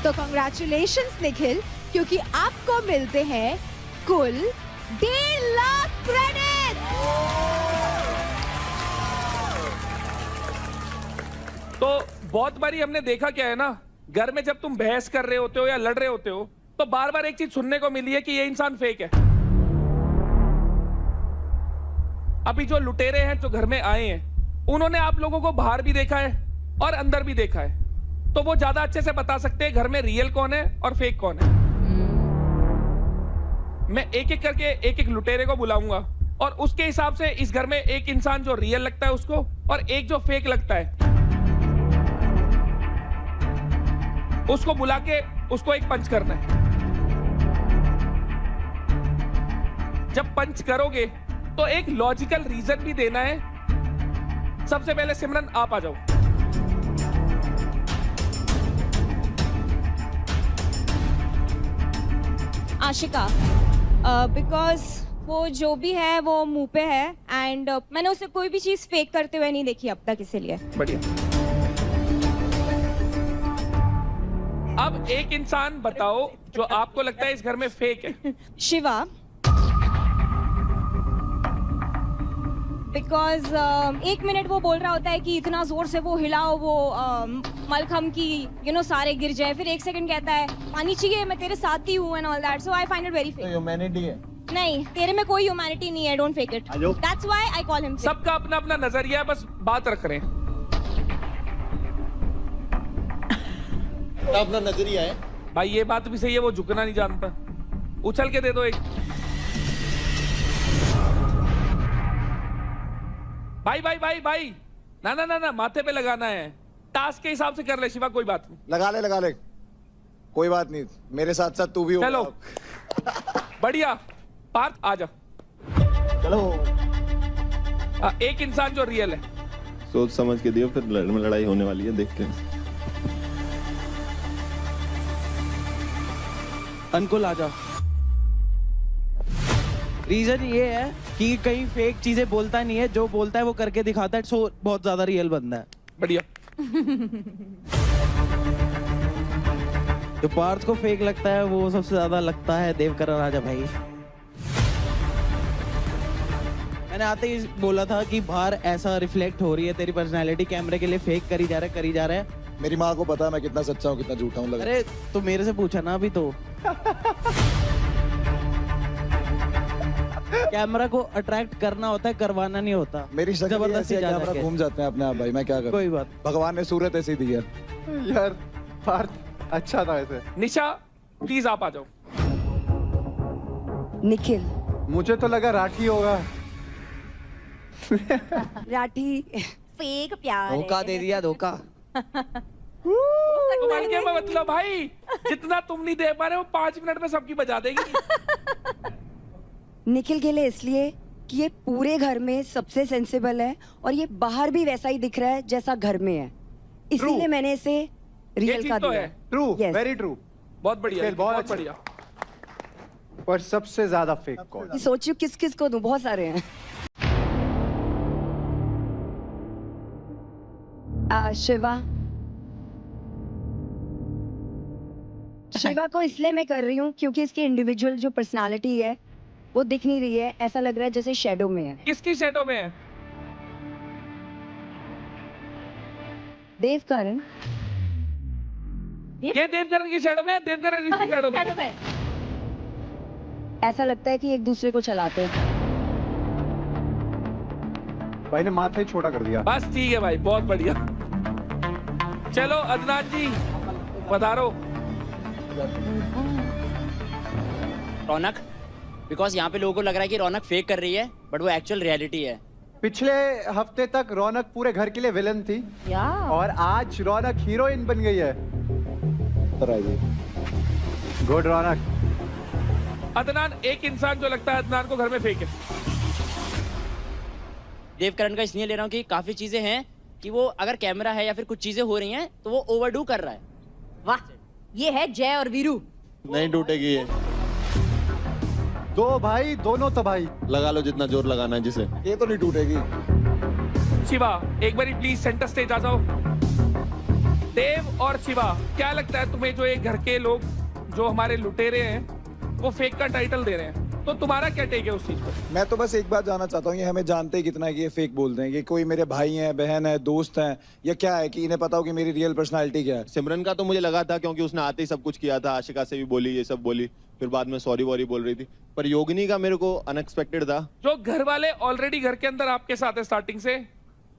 तो कॉन्ग्रेचुलेशंस निखिल, क्योंकि आपको मिलते हैं कुल 1.5 लाख क्रेडिट। तो बहुत बारी हमने देखा क्या है ना, घर में जब तुम बहस कर रहे होते हो या लड़ रहे होते हो तो बार बार एक चीज सुनने को मिली है कि ये इंसान फेक है। अभी जो लुटेरे हैं जो घर में आए हैं उन्होंने आप लोगों को बाहर भी देखा है और अंदर भी देखा है, तो वो ज्यादा अच्छे से बता सकते हैं घर में रियल कौन है और फेक कौन है। मैं एक एक करके एक एक लुटेरे को बुलाऊंगा और उसके हिसाब से इस घर में एक इंसान जो रियल लगता है उसको और एक जो फेक लगता है उसको बुला के उसको एक पंच करना है। जब पंच करोगे तो एक लॉजिकल रीजन भी देना है। सबसे पहले सिमरन आप आ जाओ। आशिका, बिकॉज वो जो भी है वो मुंह पे है एंड मैंने उसे कोई भी चीज फेक करते हुए नहीं देखी अब तक, इसीलिए। बढ़िया। अब एक इंसान बताओ जो आपको लगता है इस घर में फेक है। शिवा, बिकॉज 1 मिनट वो बोल रहा होता है कि इतना जोर से वो हिलाओ वो मलखम की सारे गिर जाए, फिर 1 सेकंड कहता है पानी चाहिए, मैं तेरे साथ ही हूँ and all that, so I find it very fake. Humanity है। नहीं, तेरे में कोई ह्यूमैनिटी नहीं है, don't fake it, that's why I call him fake. सबका अपना अपना नजरिया है, बस बात रख रहे हैं। अपना नजरिया है भाई, ये बात भी सही है, वो झुकना नहीं जानता। उछल के दे दो एक। भाई भाई भाई भाई, ना ना ना ना, माथे पे लगाना है, टास्क के हिसाब से कर ले शिवा, कोई बात नहीं। लगा ले, कोई बात नहीं, मेरे साथ साथ तू भी हो। चलो बढ़िया, पार्थ आ जा। चलो। एक इंसान जो रियल है, सोच समझ के दियो, फिर लड़ाई होने वाली है, देखते हैं। अंकुल आ जा। रीजन ये है कि कहीं फेक चीजें बोलता नहीं है, जो बोलता है वो करके दिखाता है, सो बहुत ज्यादा रियल बंदा है। बढ़िया। जो पार्थ को फेक लगता है वो सबसे ज्यादा लगता है देवकरण राजा भाई। मैंने आते ही बोला था कि बाहर ऐसा रिफ्लेक्ट हो रही है तेरी पर्सनैलिटी, कैमरे के लिए फेक करी जा रहा है। मेरी माँ को पता है मैं कितना सच्चा हूँ कितना झूठा हूँ। अरे तो मेरे से पूछा ना अभी तो। कैमरा को अट्रैक्ट करना होता है, करवाना नहीं होता। मेरी शक्ल ऐसी है, कैमरा घूम जाते हैं अपने आप भाई, मैं क्या करूं। कोई बात, भगवान ने सूरत ऐसी दी है। यार पार्थ अच्छा था ऐसे। निशा प्लीज आप आ जाओ। निखिल, मुझे तो लगा राठी होगा। राठी फेक प्यार धोखा दे दिया, धोखा। के मतलब भाई, जितना तुम नहीं दे पा रहे हो 5 मिनट में सबकी बजा देगी। निखिल के लिए इसलिए कि ये पूरे घर में सबसे सेंसिबल है और ये बाहर भी वैसा ही दिख रहा है जैसा घर में है, इसीलिए मैंने इसे रियल का दिया। ट्रू, वेरी ट्रू, बहुत बढ़िया, बहुत बढ़िया। पर सबसे ज्यादा फेक कौन? सोचियो किस किस को दूं, बहुत सारे हैं। शिवा को इसलिए मैं कर रही हूँ क्योंकि इसकी इंडिविजुअल जो पर्सनालिटी है वो दिख नहीं रही है, ऐसा लग रहा है जैसे शैडो में है। किसकी शैडो में है? देवकरण। ये देवकरण की शैडो में है, देवकरण इसकी शैडो में है। ऐसा लगता है कि एक दूसरे को चलाते हैं। भाई ने माथा ही छोटा कर दिया। बस ठीक है भाई, बहुत बढ़िया। चलो अदनान जी पधारो। रौनक, बिकॉज यहाँ पे लोगों को लग रहा है कि रौनक फेक कर रही है, बट वो एक्चुअल रियलिटी है। पिछले हफ्ते तक रौनक पूरे घर के लिए विलन थी और आज रौनक हीरोइन बन गई है। गुड रौनक। अदनान, एक इंसान जो लगता है अदनान को घर में फेक है। देवकरण का इसलिए ले रहा हूँ कि काफी चीजें हैं कि वो अगर कैमरा है या फिर कुछ चीजें हो रही हैं तो वो ओवरडू कर रहा है। वाह, ये है जय और वीरू। नहीं टूटेगी ये। दो भाई दोनों तबाही। लगा लो जितना जोर लगाना है जिसे। ये तो नहीं टूटेगी। शिवा एक बारी प्लीज सेंटर स्टेज आ जाओ। देव और शिवा, क्या लगता है तुम्हें जो ये घर के लोग जो हमारे लुटेरे हैं वो फेक का टाइटल दे रहे हैं, तो तुम्हारा क्या टेक है उस चीज पर? मैं तो बस एक बात जानना चाहता हूँ, ये हमें जानते ही कितना है कि ये फेक बोल रहे हैं, कि कोई मेरे भाई हैं, बहन है, दोस्त हैं, या क्या है कि इन्हें पता हो कि मेरी रियल पर्सनालिटी क्या है? सिमरन का तो मुझे लगा था क्योंकि उसने आते ही सब कुछ किया था, आशिका से भी बोली, ये सब बोली, फिर बाद में सॉरी वॉरी बोल रही थी। पर योगिनी का मेरे को अनएक्सपेक्टेड था। जो घर वाले ऑलरेडी घर के अंदर आपके साथ है स्टार्टिंग से,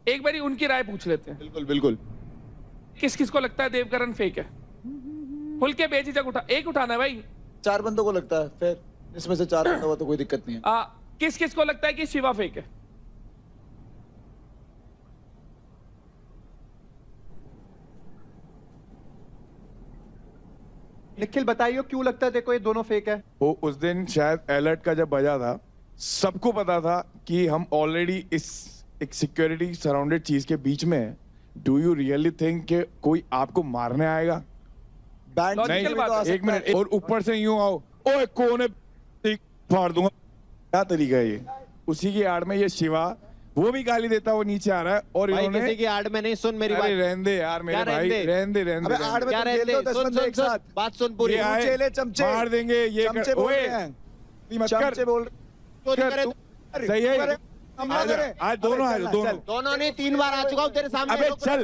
एक बारी उनकी राय पूछ लेते हैं। बिल्कुल बिल्कुल। किस किस को लगता है देवकरण फेक है? खुल के बेझिझक एक उठाना है भाई। 4 बंदों को लगता है, फिर इसमें से 4 बंदों को तो कोई दिक्कत नहीं है। किस किस को लगता है कि शिवा फेक है? निखिल बताइए क्यों लगता है देखो ये दोनों फेक है? वो उस दिन शायद अलर्ट का जब बजा था, सबको पता था कि हम ऑलरेडी इस एक सिक्योरिटी सराउंडेड चीज के बीच में है। डू यू रियली थिंक कि कोई आपको मारने आएगा? नहीं, एक मिनट, और ऊपर से यूं आओ, ओए कौन है, फाड़ दूंगा, क्या तरीका है ये? उसी की आड़ में ये शिवा वो भी गाली देता वो नीचे आ रहा है, और इन्होंने किसी की आड़ में नहीं, सुन मेरी बात। रहने दे यार मेरे भाई, रहने दे अबे आड़ में क्या तो रहने खेल दो दे? 10 बंदे एक साथ। बात सुन पूरी। ये आए, चेले चमचे मार देंगे ये चमचे बोल रहे हैं, चमचे बोल सही है। आज दोनों आए, दोनों नहीं 3 बार आ चुका हूँ तेरे सामने। अबे चल,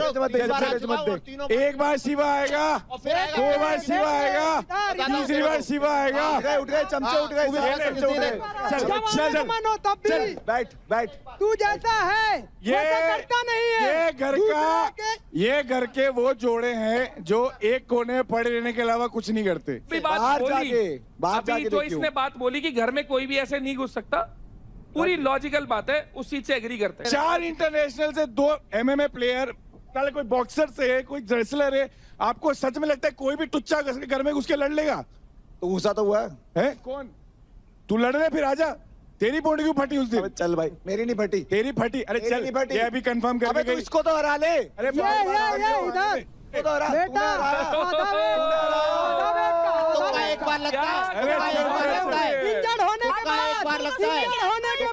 एक बार शिवा आएगा, 2 बार शिवा आएगा, तीसरी बार शिवा आएगा। उठ गए चमचे, उठ गए। चल बैठ। तू जैसा है करता नहीं है। ये घर के वो जोड़े हैं जो एक कोने में पड़े रहने के अलावा कुछ नहीं करते। अभी जो इसने बात बोली कि घर में कोई भी ऐसे नहीं घुस सकता, पूरी लॉजिकल बात है, उस चीज से एग्री करते हैं। 4 इंटरनेशनल से 2 MMA प्लेयर, कोई बॉक्सर से है, कोई रेसलर है, आपको सच में लगता है कोई भी टुच्चा घर में घुस के लड़ लेगा? तो गुस्सा तो हुआ है? कौन? तू लड़ रहे, फिर आजा। तेरी पौड़ी क्यों फटी उस दिन? चल भाई, मेरी नहीं फटी। तेरी फटी? अरे चल, नहीं फटी। ये अभी कंफर्म कर। अबे तू इसको तो हरा ले। अरे इधर एक बार लगता है, इंजर्ड होने के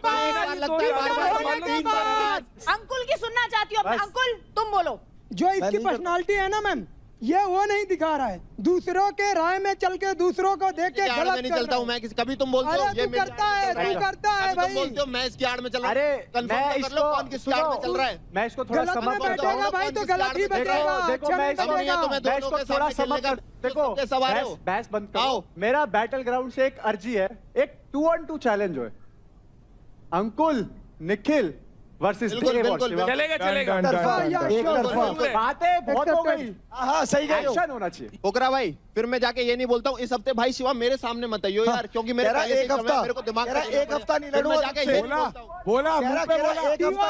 बाद अंकुल की सुनना चाहती हूँ। अंकुल तुम बोलो। जो इसकी पर्सनालिटी है ना मैम, ये वो नहीं दिखा रहा है, दूसरों के राय में चल के दूसरों को देख के गलत नहीं चलता हूँ मैं, कभी तुम बोलते हो ये करता है भाई, बोलते हो मैं इसकी आड़ में चल रहा हूँ। अरे मैं इसको कौन किसकी आड़ में चल रहा है? मैं इसको थोड़ा गलत में समझ बैठेगा भाई तो गलत ही बैठेगा। देखो मैं इसको थोड़ा समझ कर, देखो बहस बंद करो। मेरा बैटल ग्राउंड से एक अर्जी है, एक 2-on-2 चैलेंज है, अंकुल निखिल वर्सेस चलेगा। बातें बहुत हो गई। हाँ सही गए। एक्शन होना चाहिए। ओकरा भाई, फिर मैं जाके ये नहीं बोलता हूँ इस हफ्ते भाई शिवा मेरे सामने मत आइयो यार, क्योंकि मेरे पहले से मेरे को दिमाग एक हफ्ता नहीं लड़ूंगा। बोला एक हफ्ता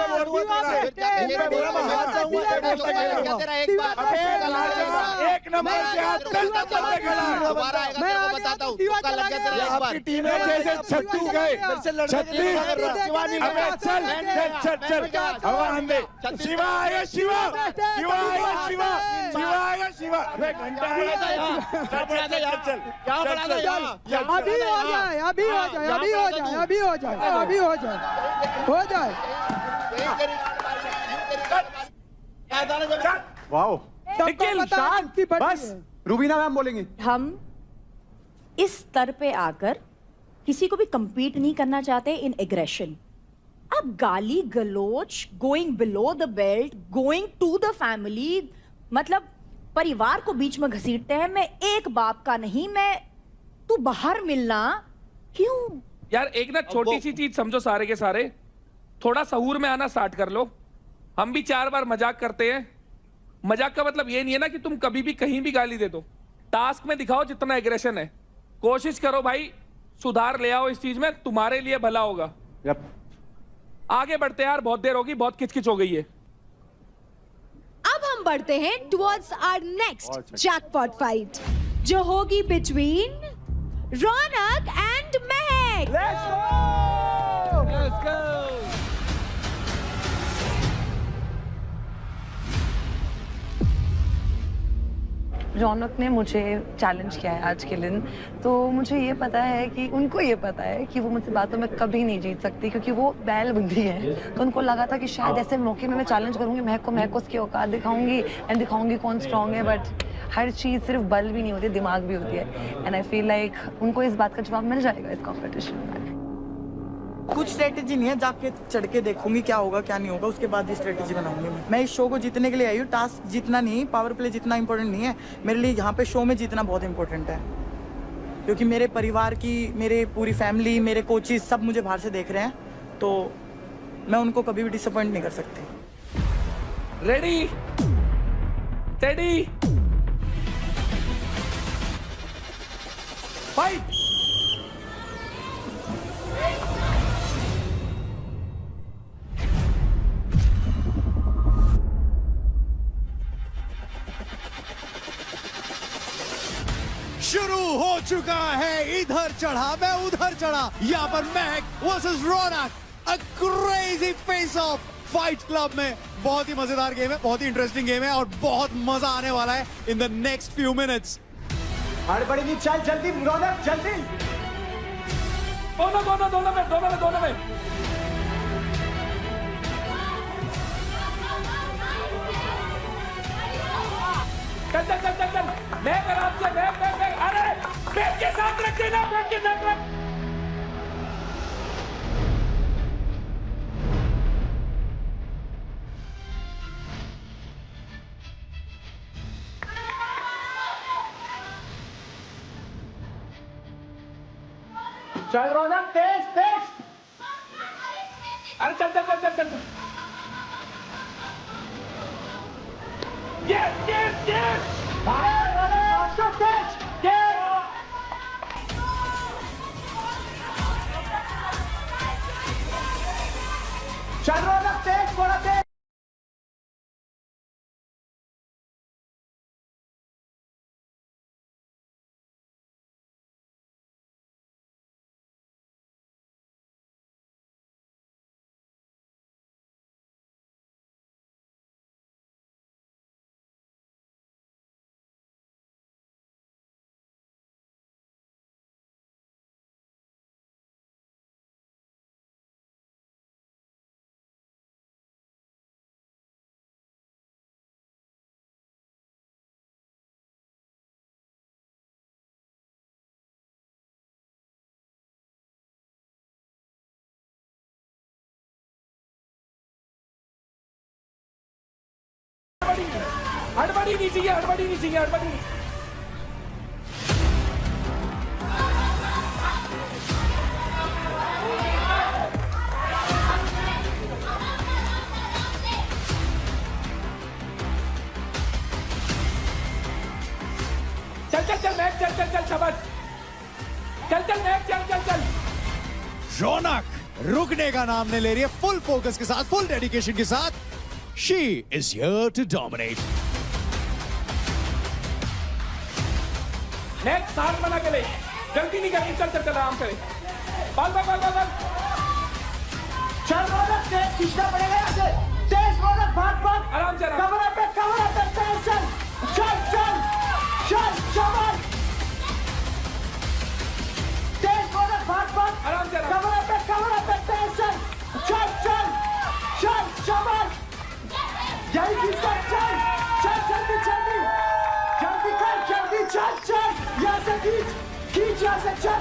एक नंबर मैं बताता हूँ। आपकी टीम में जैसे छत्तू गए, चल हवा आंदे। शिवा आएगा, शिवा आएगा, शिवा। अबे घंटा आएगा। वाओ, बस रूबीना मैम बोलेंगी। हम इस स्तर पे आकर किसी को भी compete नहीं करना चाहते इन एग्रेशन। अब गाली गलोच, going below the belt, going to the family, मतलब परिवार को बीच में घसीटते हैं। मैं एक बाप का नहीं, मैं तू बाहर मिलना क्यों? यार एक ना छोटी सी चीज समझो सारे के सारे, थोड़ा सहूर में आना स्टार्ट कर लो। हम भी 4 बार मजाक करते हैं। मजाक का मतलब ये नहीं है ना कि तुम कभी भी कहीं भी गाली दे दो। टास्क में दिखाओ जितना एग्रेशन है, कोशिश करो भाई सुधार ले आओ इस चीज में, तुम्हारे लिए भला होगा। आगे बढ़ते यार, बहुत देर होगी, बहुत किचकिच हो गई है। अब हम बढ़ते हैं towards our next jackpot fight, जो होगी between Raunak and Mahak. Let's go! रौनक ने मुझे चैलेंज किया है आज के दिन, तो मुझे ये पता है कि उनको ये पता है कि वो मुझसे बातों में कभी नहीं जीत सकती, क्योंकि वो बैल बुद्धि है। तो उनको लगा था कि शायद ऐसे मौके में मैं चैलेंज करूंगी, महक को उसकी औकात दिखाऊंगी एंड दिखाऊंगी कौन स्ट्रांग है। बट हर चीज़ सिर्फ बल भी नहीं होती, दिमाग भी होती है। एंड आई फील लाइक उनको इस बात का जवाब मिल जाएगा इस कॉम्पिटिशन में। कुछ स्ट्रेटेजी नहीं है, जाके चढ़ के देखूंगी क्या होगा क्या नहीं होगा, उसके बाद ही स्ट्रेटेजी बनाऊंगी। मैं इस शो को जीतने के लिए आई हूँ, टास्क जीतना नहीं, पावर प्ले जितना इंपॉर्टेंट नहीं है मेरे लिए। यहाँ पे शो में जीतना बहुत इंपॉर्टेंट है, क्योंकि मेरे परिवार की, मेरे पूरी फैमिली, मेरे कोचेस सब मुझे बाहर से देख रहे हैं, तो मैं उनको कभी भी डिसअपॉइंट नहीं कर सकती। Ready steady fight. शुरू हो चुका है, इधर चढ़ा मैं उधर चढ़ा। यहाँ पर महक versus Raunak, a crazy face of fight club में। बहुत ही मजेदार गेम है, बहुत ही इंटरेस्टिंग गेम है और बहुत मजा आने वाला है in the next few minutes. हड़बड़ी नहीं, चल जल्दी रौनक जल्दी। दोनों में चल मैं आराम से मैं अरे बैट के साथ रख देना, बैट के साथ रख। चल रौनक तेज तेज। अरे चल yes चल रौनक तेज, थोड़ा तेज। हड़बड़ी नहीं चाहिए, हड़बड़ी नहीं चाहिए, हड़बड़ी नहीं। चल मैच चल शाबाश। चल मैच चल। रौनक रुकने का नाम नहीं ले रही है, फुल फोकस के साथ, फुल डेडिकेशन के साथ। She is here to dominate. Next साथ बना के ले, जल्दी नहीं करनी, चल आराम से। बल चल रौनक तेज खींचना पड़ेगा ऐसे, तेज रौनक भाग आराम से कमर पे तेज चल शाबाश। तेज रौनक भाग आराम से कमर पे तेज चल शाबाश। यही खींचना, चल जल्दी चल यहाँ से खींच यहाँ से चल,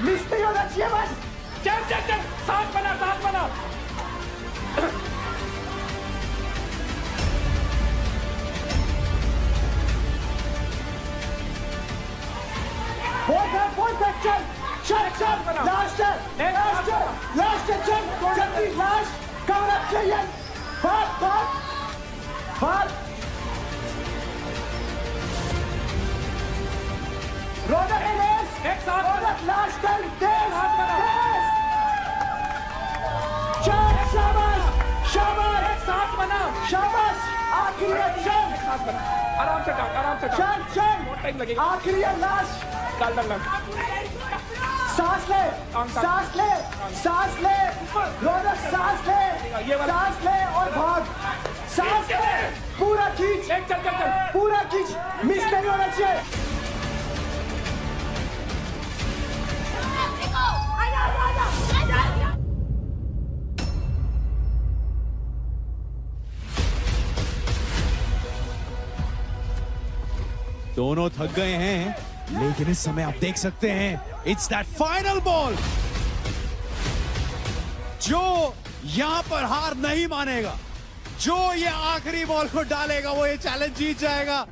मिस नहीं होना चाहिए बस। चल साथ बना बोल चल लास्ट चल जल्दी, लास्ट कवर अप चाहिए, भाग रौनक एक साथ रौनक लास्ट टाइम तेज शाबाश एक साथ बना, शाबाश। आखिरी आराम से चल बहुत टाइम लगेगा। आखिरी लास्ट, चल सांस ले रौनक, सांस ले और भाग, सांस ले, पूरा खींच, चल चल चल पूरा खींच, मिस नहीं होना चाहिए। दोनों थक गए हैं, लेकिन इस समय आप देख सकते हैं इट्स दैट फाइनल बॉल जो यहां पर हार नहीं मानेगा, जो ये आखिरी बॉल को डालेगा वो ये चैलेंज जीत जाएगा।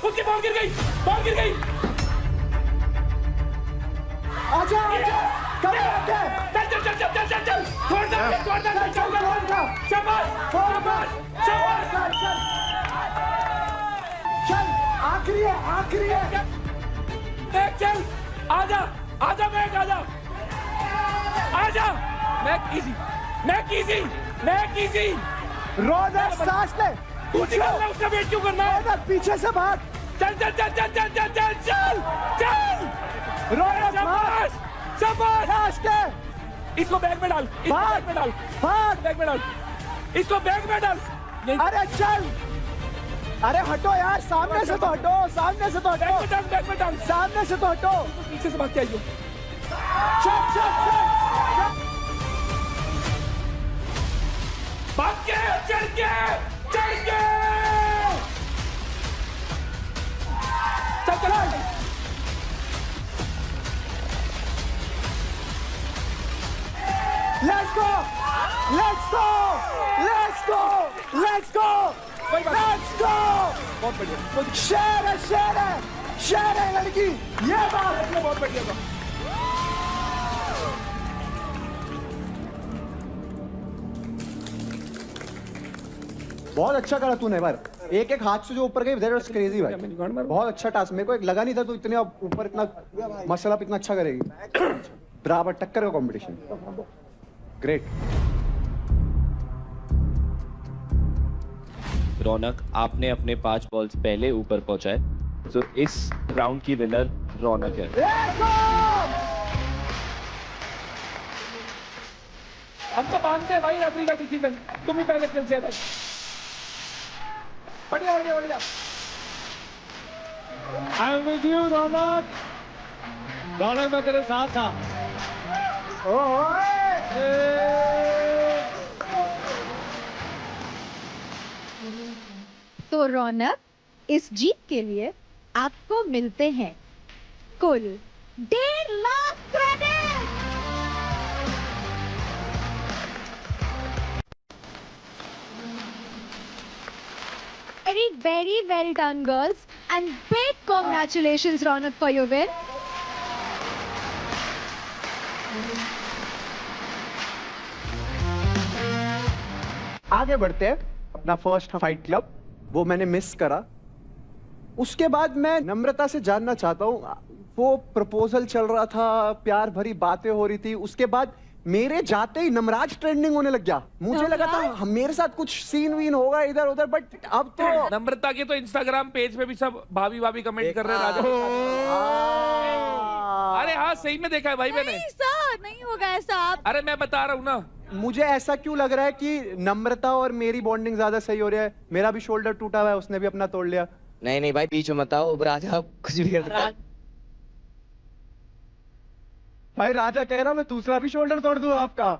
उसकी बॉल गिर गई, बॉल गिर गई। आजा आजा, कम करके, चल चल चल चल चल चल, छोड़ दे, शाबाश, शाबाश। चल, आखिरी है, आखिरी है। बैक चल, आजा, आजा बैक, आजा, आजा। मैं किसी। रोनक सांस ले। तू निकलना, उसका वेट क्यों करना है? रोनक पीछे से भाग। चल चल चल चल चल चल चल चल चल। रोनक शाबाश, शाबाश। सांस ले। इसको बैग में डाल, इसको बैग में डाल, भाग, बैग में डाल, इसको बैग में डाल। अरे चल, अरे हटो यार, सामने से तो हटो, सामने से तो हटो, बैग में डाल, सामने से तो हटो। पीछे से भाग के आइयो। चल चल चल, भाग के, चल के, चल के। चल चला। Let's go! Let's go! Let's go! Let's go! Let's go! बहुत बढ़िया। शेर है, शेर है, शेर है लड़की। ये बात बहुत बढ़िया था। बहुत अच्छा करा तूने बार, एक एक हाथ से जो ऊपर गई, दैट वाज क्रेजी भाई। बहुत अच्छा टास्क, मेरे को एक लगा नहीं था तू इतने ऊपर इतना मसला इतना अच्छा करेगी। बराबर टक्कर का कंपटीशन, ग्रेट। रौनक, आपने अपने 5 बॉल्स पहले ऊपर पहुंचाए, तो इस राउंड की विनर रौनक है। हम तो मानते हैं भाई रेफरी का डिसीजन, तुम ही पहले खेल से थे। बढ़िया बढ़िया बढ़िया। आई एम विद यू रौनक। रौनक मैं तेरे साथ था। तो रौनक, इस जीत के लिए आपको मिलते हैं कुल 1.5 lakh credit. Very well done, girls, and big congratulations, Ronak, for your win. आगे बढ़ते हैं, अपना फर्स्ट फाइट क्लब वो मैंने मिस करा। उसके बाद मैं नम्रता से जानना चाहता हूँ, वो प्रपोजल चल रहा था, प्यार भरी बातें हो रही थी, उसके बाद मेरे जाते ही नमराज ट्रेंडिंग होने लग गया। मुझे लगा था मेरे साथ कुछ सीन वीन होगा इधर उधर, बट अब तो नम्रता के तो इंस्टाग्राम पेज पे भी सब भाभी भाभी कमेंट कर रहे हैं राजा। अरे हाँ, सही में देखा है भाई मैंने। नहीं सर, नहीं होगा ऐसा। आप अरे मैं बता रहा हूँ ना, मुझे ऐसा क्यों लग रहा है कि नम्रता और मेरी बॉन्डिंग ज्यादा सही हो रहा है। मेरा भी शोल्डर टूटा हुआ है, उसने भी अपना तोड़ लिया। नहीं नहीं भाई, बीच में मत आओ, राजा कुछ भी कर सकता है। भाई राजा कह रहा मैं दूसरा भी शोल्डर तोड़ दूं आपका।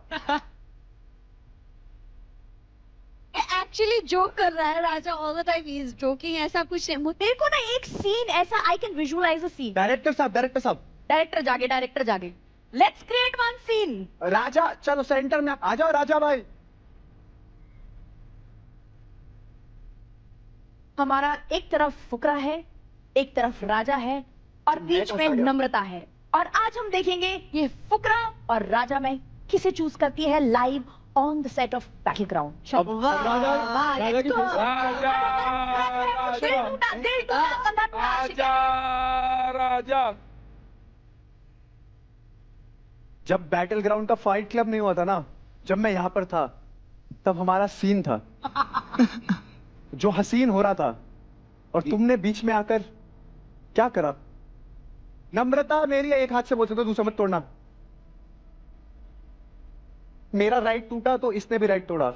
एक्चुअली जोक कर रहा है Raja, all the time he is joking. ऐसा कुछ नहीं। मेरे को ना एक सीन ऐसा, I can visualize a scene. Director साहब, डायरेक्टर जागे। Let's create one scene. Raja चलो सेंटर में आ जाओ राजा भाई। हमारा एक तरफ फुकरा है, एक तरफ राजा है और बीच में नम्रता है। और आज हम देखेंगे ये फुकरा और राजा में किसे चूज करती है live on the set of Battleground. राजा जब बैटल ग्राउंड का फाइट क्लब नहीं हुआ था ना, जब मैं यहाँ पर था, तब हमारा सीन था जो हसीन हो रहा था, और तुमने बीच में आकर क्या करा? नम्रता मेरी एक हाथ से बोल सकते हो, दूसरा मत तोड़ना। मेरा राइट टूटा तो इसने भी राइट तोड़ा।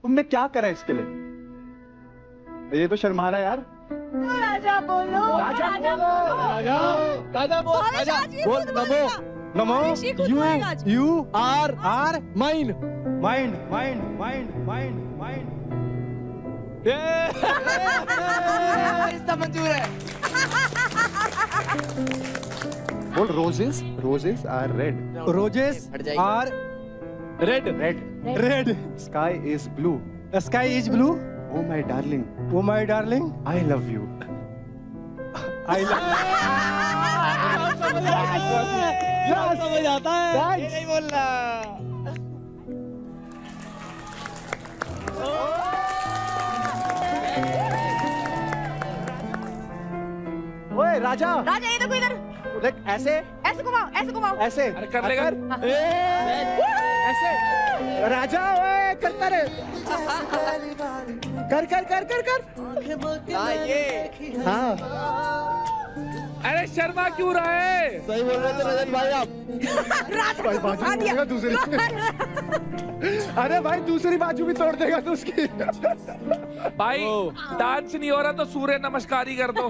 तुमने क्या करा इसके लिए? ये तो शर्मा रहा है यार। राजा बोलो, राजा बोलो, राजा बोल नमो नमो you are mind mind mind mind mind mind. इसका मंजूर है। बोल roses, roses are red, roses are red red red sky is blue, sky is blue. Oh my darling, oh my darling, I love you. I love समझ आता है, ये नहीं बोल रहा। ओए राजा, राजा ये देखो इधर, देख ऐसे ऐसे घुमाओ, ऐसे घुमाओ, ऐसे अरे कर लेगा। ऐसे राजा, ओए करता रहे, कर कर कर कर कर। ये हाँ अरे शर्मा क्यों रहा है? सही बोल रहे थे रजत भाई आप। भाई बाजू तोड़ देगा दूसरी। अरे भाई दूसरी बाजू भी तोड़ देगा तो उसकी। भाई डांस नहीं हो रहा तो सूर्य नमस्कार ही कर दो।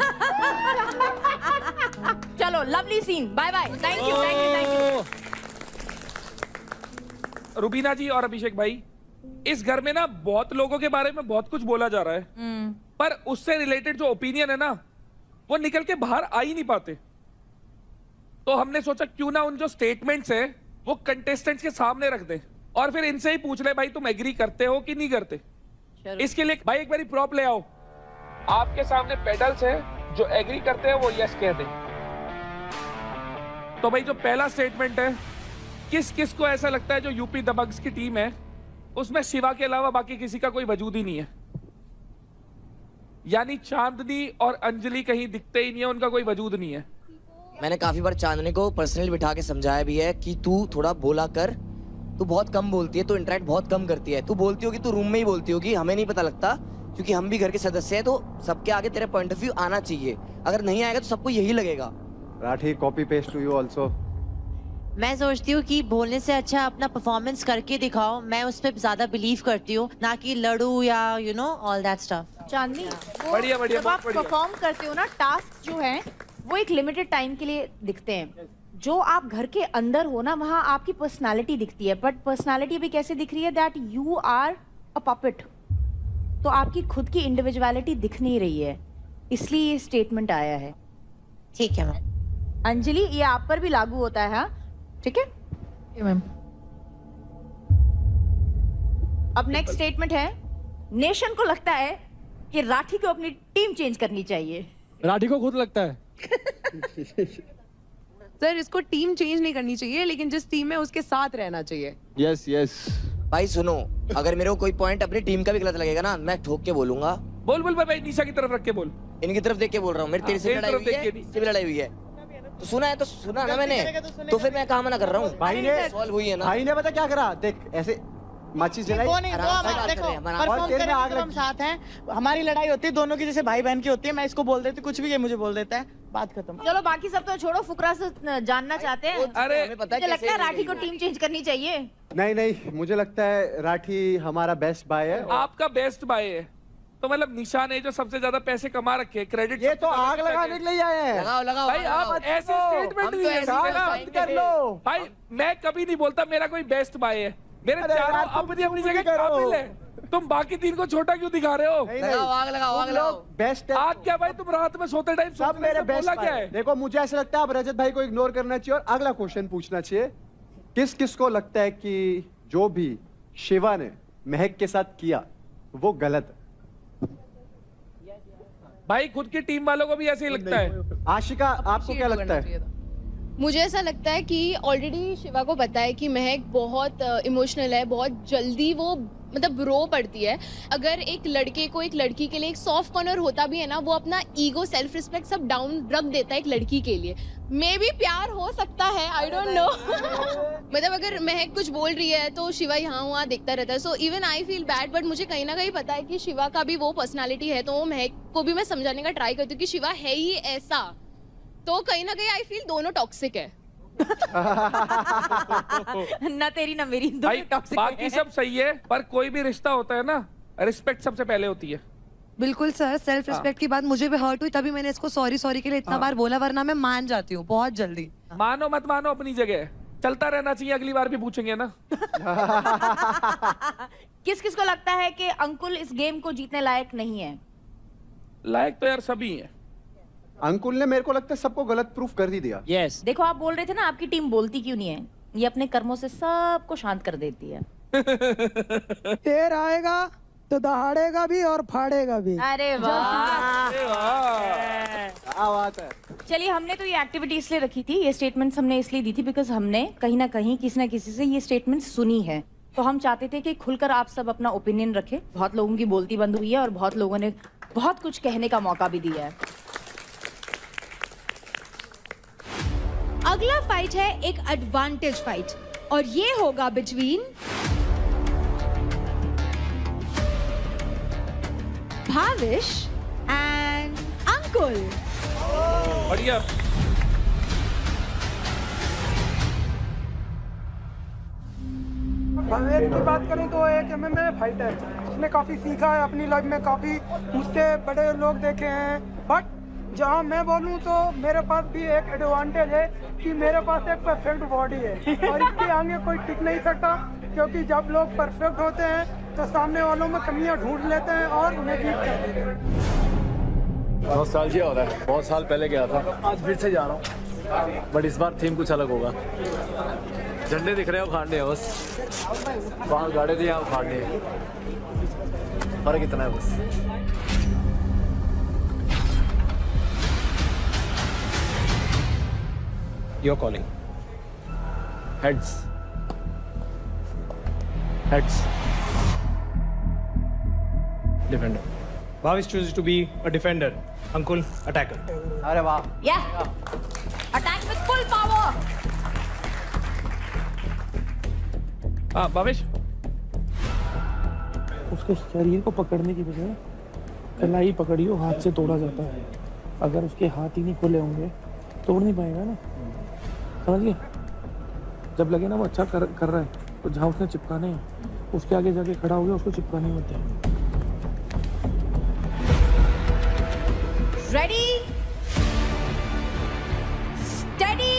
चलो lovely scene, bye bye, thank you thank you thank you. Rubina ji और अभिषेक भाई, इस घर में ना बहुत लोगों के बारे में बहुत कुछ बोला जा रहा है, पर उससे रिलेटेड जो ओपिनियन है ना, वो निकल के बाहर आ ही नहीं पाते। तो हमने सोचा क्यों ना उन जो स्टेटमेंट्स है वो कंटेस्टेंट्स के सामने रख दें और फिर इनसे ही पूछ ले भाई तुम एग्री करते हो कि नहीं करते। इसके लिए भाई एक बारी प्रॉप ले आओ। आपके सामने पेडल्स है, जो एग्री करते हैं वो यस कह दें। तो भाई जो पहला स्टेटमेंट है, किस किस को ऐसा लगता है जो यूपी दबंग्स की टीम है उसमें शिवा के अलावा बाकी किसी का कोई वजूद ही नहीं है? यानी चांदनी और अंजलि कहीं दिखते ही नहीं है, उनका कोई वजूद नहीं है। मैंने काफी बार चांदनी को पर्सनली बिठा के समझाया भी है कि तू थोड़ा बोला कर, तू बहुत कम बोलती है, तू इंटरेक्ट बहुत कम करती है, तू बोलती होगी, तू रूम में ही बोलती होगी, हमें नहीं पता लगता क्योंकि हम भी घर के सदस्य हैं, तो सबके आगे तेरा पॉइंट ऑफ व्यू आना चाहिए, अगर नहीं आएगा तो सबको यही लगेगा। Rathi copy paste to you also. मैं सोचती हूँ कि बोलने से अच्छा अपना परफॉर्मेंस करके दिखाओ, मैं उस पर ज्यादा बिलीव करती हूँ, ना कि लड़ू या you know all that stuff. Chandni, बढ़िया बढ़िया, जब आप परफॉर्म करते हो ना, टास्क जो है वो एक लिमिटेड टाइम के लिए दिखते हैं। जो आप घर के अंदर हो ना, वहाँ आपकी पर्सनालिटी दिखती है, बट पर्सनालिटी भी कैसे दिख रही है? That you are a puppet. तो आपकी खुद की इंडिविजुअलिटी दिख नहीं रही है, इसलिए ये स्टेटमेंट आया है। ठीक है मैम। अंजलि, ये आप पर भी लागू होता है, हाँ? ठीक है मैम। अब नेक्स्ट स्टेटमेंट है, नेशन को लगता है कि राठी को अपनी टीम चेंज करनी चाहिए। राठी को खुद लगता है। सर, इसको टीम चेंज नहीं करनी चाहिए, लेकिन जिस टीम में उसके साथ रहना चाहिए। Yes yes. भाई सुनो, अगर मेरे को कोई पॉइंट अपनी टीम का भी गलत लगेगा ना, मैं ठोक के बोलूंगा। बोल बोल भाई, निशा की तरफ रख के बोल। इनकी तरफ देख के बोल रहा हूँ, मेरी तेरे से लड़ाई हुई है, इससे भी लड़ाई हुई है, तो सुना है तो सुना ना मैंने, तो फिर मैं कहाँ मना कर रहा हूँ? भाई ने सॉल्व हुई है ना। भाई ने पता क्या करा, देख ऐसे माचिस जलाई, वो नहीं, वो हम देखो परफॉर्म करेंगे तो हम साथ हैं, हमारी लड़ाई होती है दोनों की, जैसे भाई बहन की होती है, मैं इसको बोल देती कुछ भी, ये मुझे बोल देता है, बात खत्म। चलो बाकी सब तो छोड़ो, फुकरा से जानना चाहते हैं। अरे मुझे लगता है राठी को टीम चेंज करनी चाहिए। नहीं नहीं, मुझे लगता है राठी हमारा बेस्ट बाय है। आपका बेस्ट बाय है तो मतलब निशा ने जो सबसे ज्यादा पैसे कमा रखे हैं, क्रेडिट ये तो आग लगाने के लिए आए हैं। लगाओ लगाओ भाई, आप ऐसे स्टेटमेंट नहीं है कर लो भाई। मैं कभी नहीं बोलता मेरा कोई बेस्ट बाय है, मेरे चारों अपनी अपनी जगह काबिल है, तुम बाकी तीन को छोटा क्यों दिखा रहे हो? लगाओ आग लगाओ आग लगाओ। बेस्ट है। आग क्या भाई, तुम रात में सोते टाइम सब मेरे बेस्ट क्या है? देखो मुझे ऐसा लगता है अब रजत भाई को इग्नोर करना चाहिए और अगला क्वेश्चन पूछना चाहिए। किस किस को लगता है कि जो भी शिवा ने महक के साथ किया वो गलत है? भाई खुद की टीम वालों को भी ऐसे ही लगता है। आशिका, आपको क्या लगता है? मुझे ऐसा लगता है कि ऑलरेडी शिवा को पता है कि महक बहुत इमोशनल है, बहुत जल्दी वो मतलब रो पड़ती है। अगर एक लड़के को एक लड़की के लिए एक सॉफ्ट कॉर्नर होता भी है ना, वो अपना ईगो, सेल्फ रिस्पेक्ट सब डाउन रख देता है एक लड़की के लिए। मे भी प्यार हो सकता है, आई डोंट नो। मतलब अगर महक कुछ बोल रही है तो शिवा यहाँ वहाँ देखता रहता है। So even I feel bad, but मुझे कहीं ना कहीं पता है कि शिवा का भी वो पर्सनालिटी है, तो महक को भी मैं समझाने का ट्राई करती हूँ कि शिवा है ही ऐसा। तो कहीं ना कहीं आई फील दोनों टॉक्सिक है। ना तेरी ना मेरी, भाई बाकी सब सही है, पर कोई भी रिश्ता होता है ना, रिस्पेक्ट सबसे पहले होती है। बिल्कुल सर, सेल्फ रिस्पेक्ट की बात मुझे भी हर्ट हुई, तभी मैंने इसको सॉरी के लिए इतना बार बोला, वरना मैं मान जाती हूँ बहुत जल्दी। मानो मत मानो अपनी जगह, चलता रहना चाहिए, अगली बार भी पूछेंगे ना। किस किस को लगता है कि अंकुल इस गेम को जीतने लायक नहीं है? लायक तो यार सभी हैं। अंकुल ने मेरे को लगता है सबको गलत प्रूफ कर ही दिया। यस। देखो आप बोल रहे थे ना आपकी टीम बोलती क्यों नहीं है, ये अपने कर्मों से सबको शांत कर देती है। शेर आएगा तो दहाड़ेगा भी और फाड़ेगा भी। अरे वाह, क्या बात है। चलिए, हमने तो ये एक्टिविटी इसलिए रखी थी, ये स्टेटमेंट्स हमने इसलिए दी थी बिकॉज हमने कहीं ना कहीं किसी ना किसी से ये स्टेटमेंट सुनी है, तो हम चाहते थे कि खुलकर आप सब अपना ओपिनियन रखें। बहुत लोगों की बोलती बंद हुई है और बहुत लोगों ने बहुत कुछ कहने का मौका भी दिया है। अगला फाइट है एक एडवांटेज फाइट, और ये होगा बिटवीन भाविश एंड अंकुल। बढ़िया। भावेश की बात करूं तो एक MMA फाइटर, उसने काफी सीखा है अपनी लाइफ में, काफी मुझसे बड़े लोग देखे हैं, बट जहां मैं बोलूं तो मेरे पास भी एक एडवांटेज है कि मेरे पास एक परफेक्ट बॉडी है और इसके आगे कोई टिक नहीं सकता, क्योंकि जब लोग परफेक्ट होते हैं तो सामने वालों में कमियां ढूंढ लेते हैं और उन्हें बीट कर देते हैं। नॉस्टैल्जिया हो रहा है, बहुत साल पहले गया था, आज फिर से जा रहा हूँ, बट इस बार थीम कुछ अलग होगा। झंडे दिख रहे हैं, उखाड़ने हैं बस, वहाँ गाड़े थे यहाँ उखाड़ने हैं, फर्क इतना है बस। You're calling. Heads. Heads. Defender. Bhavish chooses to be a defender. Ankul, attacker. अरे वाह। Yeah. Attack with full power. हाँ भावेश। उसके शरीर को पकड़ने की बजाय कलाई पकड़ियो, हाथ से तोड़ा जाता है। अगर उसके हाथ ही नहीं खुले होंगे तोड़ नहीं पाएगा ना, समझ गया? जब लगे ना वो अच्छा कर रहा है, तो जहाँ उसने चिपकाने हैं उसके आगे जाके खड़ा हो गया, उसको चिपकाने होते हैं। Ready, steady,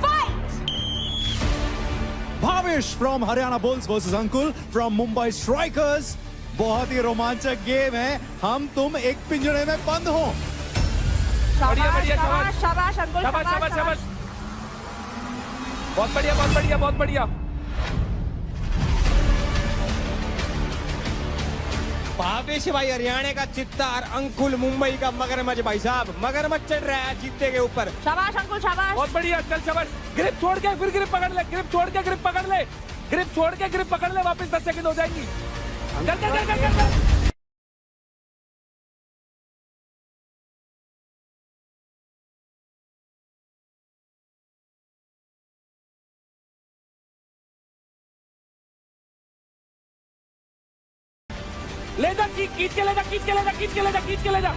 fight! Bhavesh from Haryana Bulls versus Ankul from Mumbai Strikers. बहुत ही रोमांचक गेम है, हम तुम एक पिंजरे में बंद हो। बढ़िया बढ़िया, शाबाश शाबाश अंकुल, शाबाश शाबाश शाबाश, बहुत बढ़िया बहुत बढ़िया बहुत बढ़िया। भावेश भाई हरियाणा का चित्तार, अंकुल मुंबई का मगरमच्छ। भाई साहब मगरमच्छ चढ़ रहा है चीते के ऊपर। शाबाश अंकुल, शाबाश। बहुत बढ़िया, चल शाबाश। ग्रिप छोड़ के फिर ग्रिप पकड़ ले, ग्रिप छोड़ के ग्रिप पकड़ ले, ग्रिप छोड़ के ग्रिप पकड़ ले, वापस 10 सेकंड हो जाएंगी। चल चल चल चल चल। ले जा, खींच के ले जा, खींच के ले जा, खींच के ले जा, खींच के ले जा।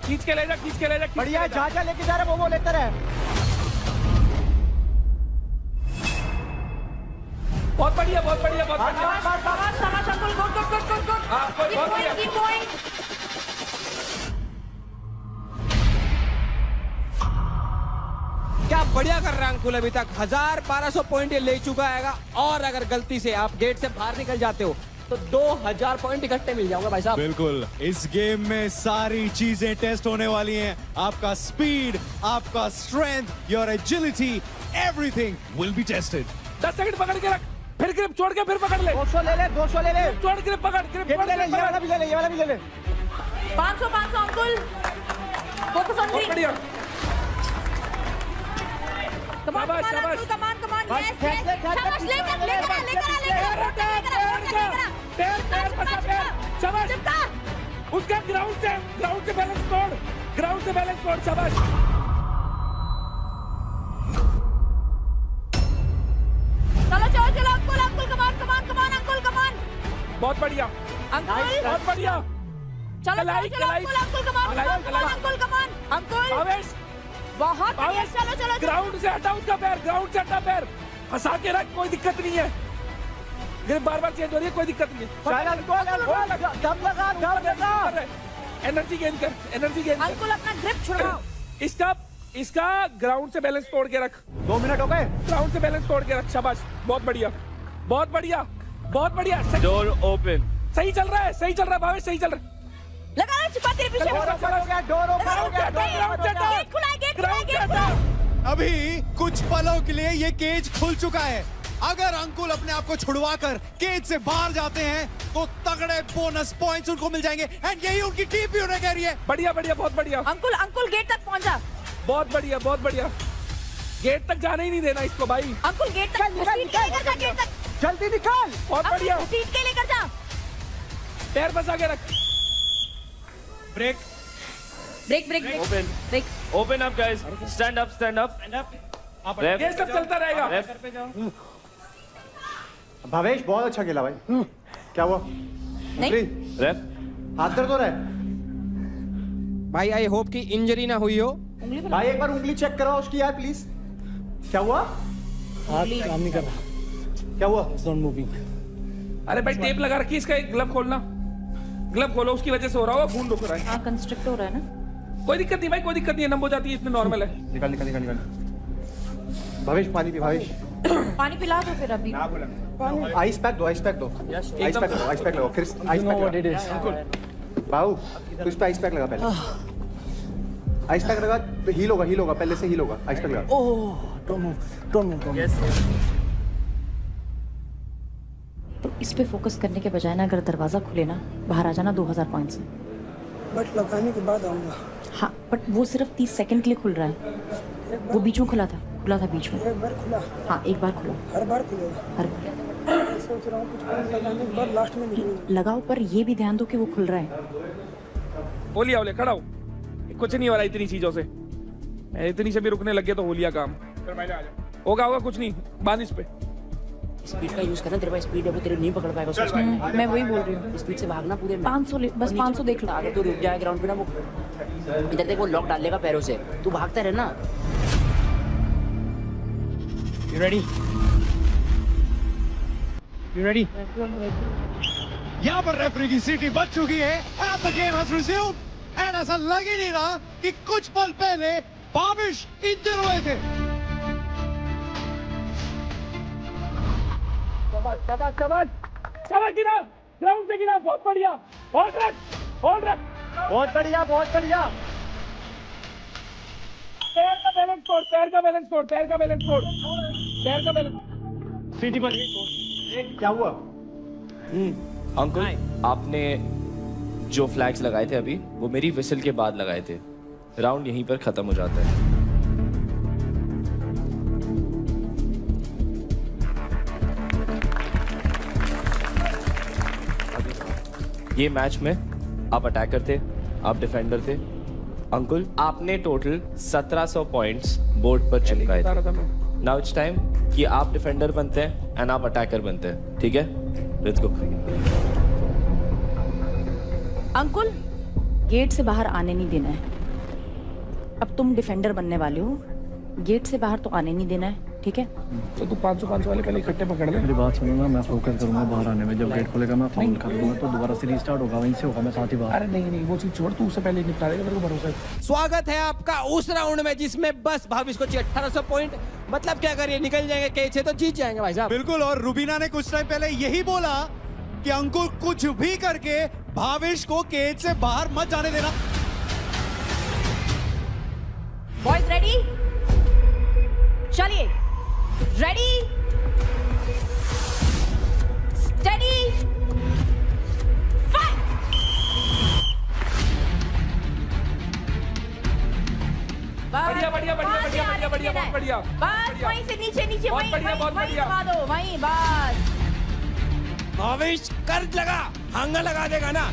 खींच के ले जा, खींच के ले जा। बढ़िया, जा लेके जा रहे वो लेते रहे। बहुत बढ़िया बहुत बढ़िया बहुत बढ़िया। शाबाश शाबाश Ankul, good good good good good. हाँ, बहुत बढ़िया। Keep going. क्या बढ़िया कर रहा है अंकुल, अभी तक 1200 पॉइंट ये ले चुका है, और अगर गलती से आप गेट से बाहर निकल जाते हो तो 2000 पॉइंट इकट्ठे मिल जाओगे भाई साहब। बिल्कुल, इस गेम में सारी चीजें टेस्ट होने वाली हैं। आपका स्पीड, आपका strength, your agility, everything will be tested. 10 second पकड़ के रख, फिर ग्रिप छोड़ के फिर पकड़ ले। 200 ले ले, 200 ले ले। छोड़ ग्रिप पकड़, ग्रिप ये छोड़ ले ले, ये वाला भी ले ले, ये वाला भी ले ले। 500 अंकुल। फोकस ऑन बहुत बढ़िया। कमान शाबाश। कमान यस शाबाश लेकर शाबाश। उसका ग्राउंड से बैलेंस तोड़, शाबाश। चलो अंकुल कमान अंकुल। बहुत बढ़िया अंकुल बहुत बढ़िया। चलो अंकुल कमान अंकुल। आवेश बहुत बढ़िया। चलो ग्राउंड से हटा उसका पैर, फंसा के रख, कोई दिक्कत नहीं है। ग्रिप बार चेंज हो रही है, कोई दिक्कत नहीं है। दम लगा। एनर्जी गेन कर। अंकुल अपना ग्रिप छुड़ाओ। इसका ग्राउंड से बैलेंस तोड़ के रख। 2 मिनट हो गए। ग्राउंड से बैलेंस तोड़ के रख, शाबाश। बहुत बढ़िया। Door open. सही चल रहा है भावेश, सही चल रहा है। लगा छिपा तेरे पीछे। डोर ओपन हो गया, डोर ओपन हो गया। गेट खुला है, गेट खुला। अभी कुछ पलों के लिए ये केज खुल चुका है। अगर अंकुल अपने आप को छुड़वाकर केज से बाहर जाते हैं तो तगड़े बोनस पॉइंट्स उनको मिल जाएंगे एंड यही उनकी टीम भी उन्हें कह रही है। बढ़िया बहुत बढ़िया। अंकुल गेट तक पहुंचा। बहुत बढ़िया। गेट तक जाने ही नहीं देना इसको भाई। अंकुल गेट तक गेट तक जल्दी निकाल। बहुत बढ़िया। सीट के लेकर जा। पैर फंसा के रख। Break. Open up guys, stand up. Ref, ये सब चलता रहेगा। भावेश बहुत अच्छा खेला भाई। क्या हुआ? नहीं। रेफ, हाथ दर्द हो रहा है भाई। आई होप कि इंजरी ना हुई हो। भाई, एक बार उंगली चेक कराओ उसकी यार प्लीज। क्या हुआ? हाथ काम नहीं कर रहा। क्या हुआ? It's not moving. अरे भाई टेप लगा रखी, इसका एक ग्लव खोलना। ग्लव खोलो, उसकी वजह से हो रहा होगा, खून रुक रहा है। हाँ कंस्ट्रक्ट हो रहा है ना। कोई दिक्कत नहीं भाई, कोई दिक्कत नहीं है, नम हो जाती है, इतने नॉर्मल है। निकाल। भावेश पानी पी, भावेश। पानी पिला दो फिर अभी। आइस पैक दो। आइस पैक लगाओ। Chris ice pack. बाबू तू इस पे आइस पैक लगा पहले। आइस पैक लगा तो हील होगा, पहले से हील होगा। आइस पैक लगा। Oh don't move. तो इस पे फोकस करने के बजाय ना अगर दरवाजा खुले ना, बाहर आ जाना 2000 पॉइंट से। बट लगाने के बाद आऊंगा। हाँ बट वो सिर्फ 30 सेकंड के लिए खुल रहा है। वो बीच में खुला था बीच में। एक बार खुला। हाँ एक बार खुला। हर बार खुलेगा। हर बार। सोच रहा हूँ कुछ पॉइंट लगाने के बाद लास्ट में निकलूंगा। लगाओ, पर ये भी ध्यान दो कि वो खुल रहा है। होलिया खड़ा हो। कुछ नहीं हो रहा इतनी चीजों से। इतनी से भी रुकने लग गया तो होलिया काम होगा कुछ नहीं। बांध इस पे। स्पीड का यूज करना, तेरे पास स्पीड है, तेरे नहीं पकड़ पाएगा उसको। मैं वही बोल रही हूँ। स्पीड से भागना पूरे 500 बस 500 देख लो। अगर तू रुक जाए ग्राउंड पे ना, वो इधर तक वो लॉक डालेगा पैरों से, तू भागता रहे ना। You ready? यहाँ पर रेफरी की सीटी बज चुकी है and the game has resumed and ऐसा लग ही नहीं रहा कि कुछ पल पहले भावेश इंजर हुए थे। शाबाश गिरा, ग्राउंड से गिरा। बहुत बढ़िया। होल्ड रख। बहुत बढ़िया। पैर का बैलेंस तोड़। सीटी पर गई। क्या हुआ? अंकुल आपने जो फ्लैग्स लगाए थे अभी, वो मेरी विसल के बाद लगाए थे। राउंड यहीं पर खत्म हो जाता है। ये मैच में आप अटैकर थे, आप डिफेंडर थे। अंकुल आपने टोटल 1700 पॉइंट्स बोर्ड पर चिपकाए थे। नाउ इट्स टाइम कि आप डिफेंडर बनते हैं एंड आप अटैकर बनते हैं, ठीक है? Let's go. अंकुल गेट से बाहर आने नहीं देना है। अब तुम डिफेंडर बनने वाले हो, गेट से बाहर तो आने नहीं देना है, ठीक है? तो तू 500 वाले पहले इकट्ठे पकड़ ले। मेरी बात सुनूंगा, मैं फोकस करूंगा बाहर आने में। जब गेट खुलेगा मैं फाउल कर दूंगा तो दोबारा से रीस्टार्ट होगा, वहीं से होगा, मैं साथ ही बाहर। अरे नहीं वो चीज छोड़, तू उससे पहले निपटा देगा, मेरे को भरोसा है। स्वागत है आपका उस राउंड में जिसमें बस भावेश को चाहिए 1800 पॉइंट। मतलब क्या करिए, निकल जाएंगे केज से तो जीत जाएंगे भाई साहब। बिल्कुल। और रुबीना ने कुछ टाइम पहले यही बोला कि अंकुल कुछ भी करके भावेश को केज से बाहर मत जाने देना। Boys ready? चलिए रेडी बढ़िया बढ़िया बढ़िया बढ़िया बढ़िया बढ़िया बहुत बढ़िया बस वहीं से नीचे नीचे बहुत वहीं बढ़िया, बहुत वहीं बढ़िया। दबा दो वहीं बस। भावेश कर लगा, हंगा लगा देगा ना।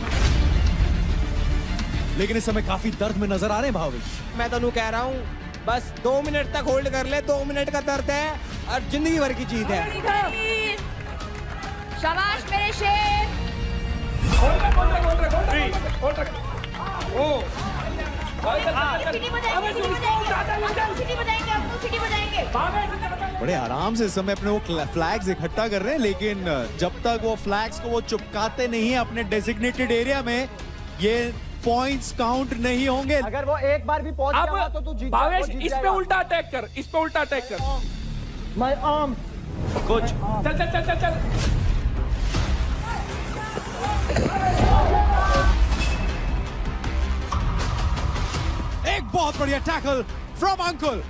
लेकिन इस समय काफी दर्द में नजर आ रहे हैं भावेश। मैं तो कह रहा हूँ बस 2 मिनट तक होल्ड कर ले, 2 मिनट का दर्द है और जिंदगी भर की जीत है। शाबाश मेरे शेर। बड़े आराम से इस समय अपने वो फ्लैग्स इकट्ठा कर रहे हैं, लेकिन जब तक वो फ्लैग्स को वो चिपकाते नहीं है अपने डेजिग्नेटेड एरिया में, ये पॉइंट्स काउंट नहीं होंगे। अगर वो एक बार भी पहुंच गया तो तू जीत भावेश इस पे उल्टा अटैक कर, इस पे उल्टा अटैक कर। माय आर्म कुछ चल चल चल चल चल। एक बहुत बढ़िया टैकल फ्रॉम अंकुल।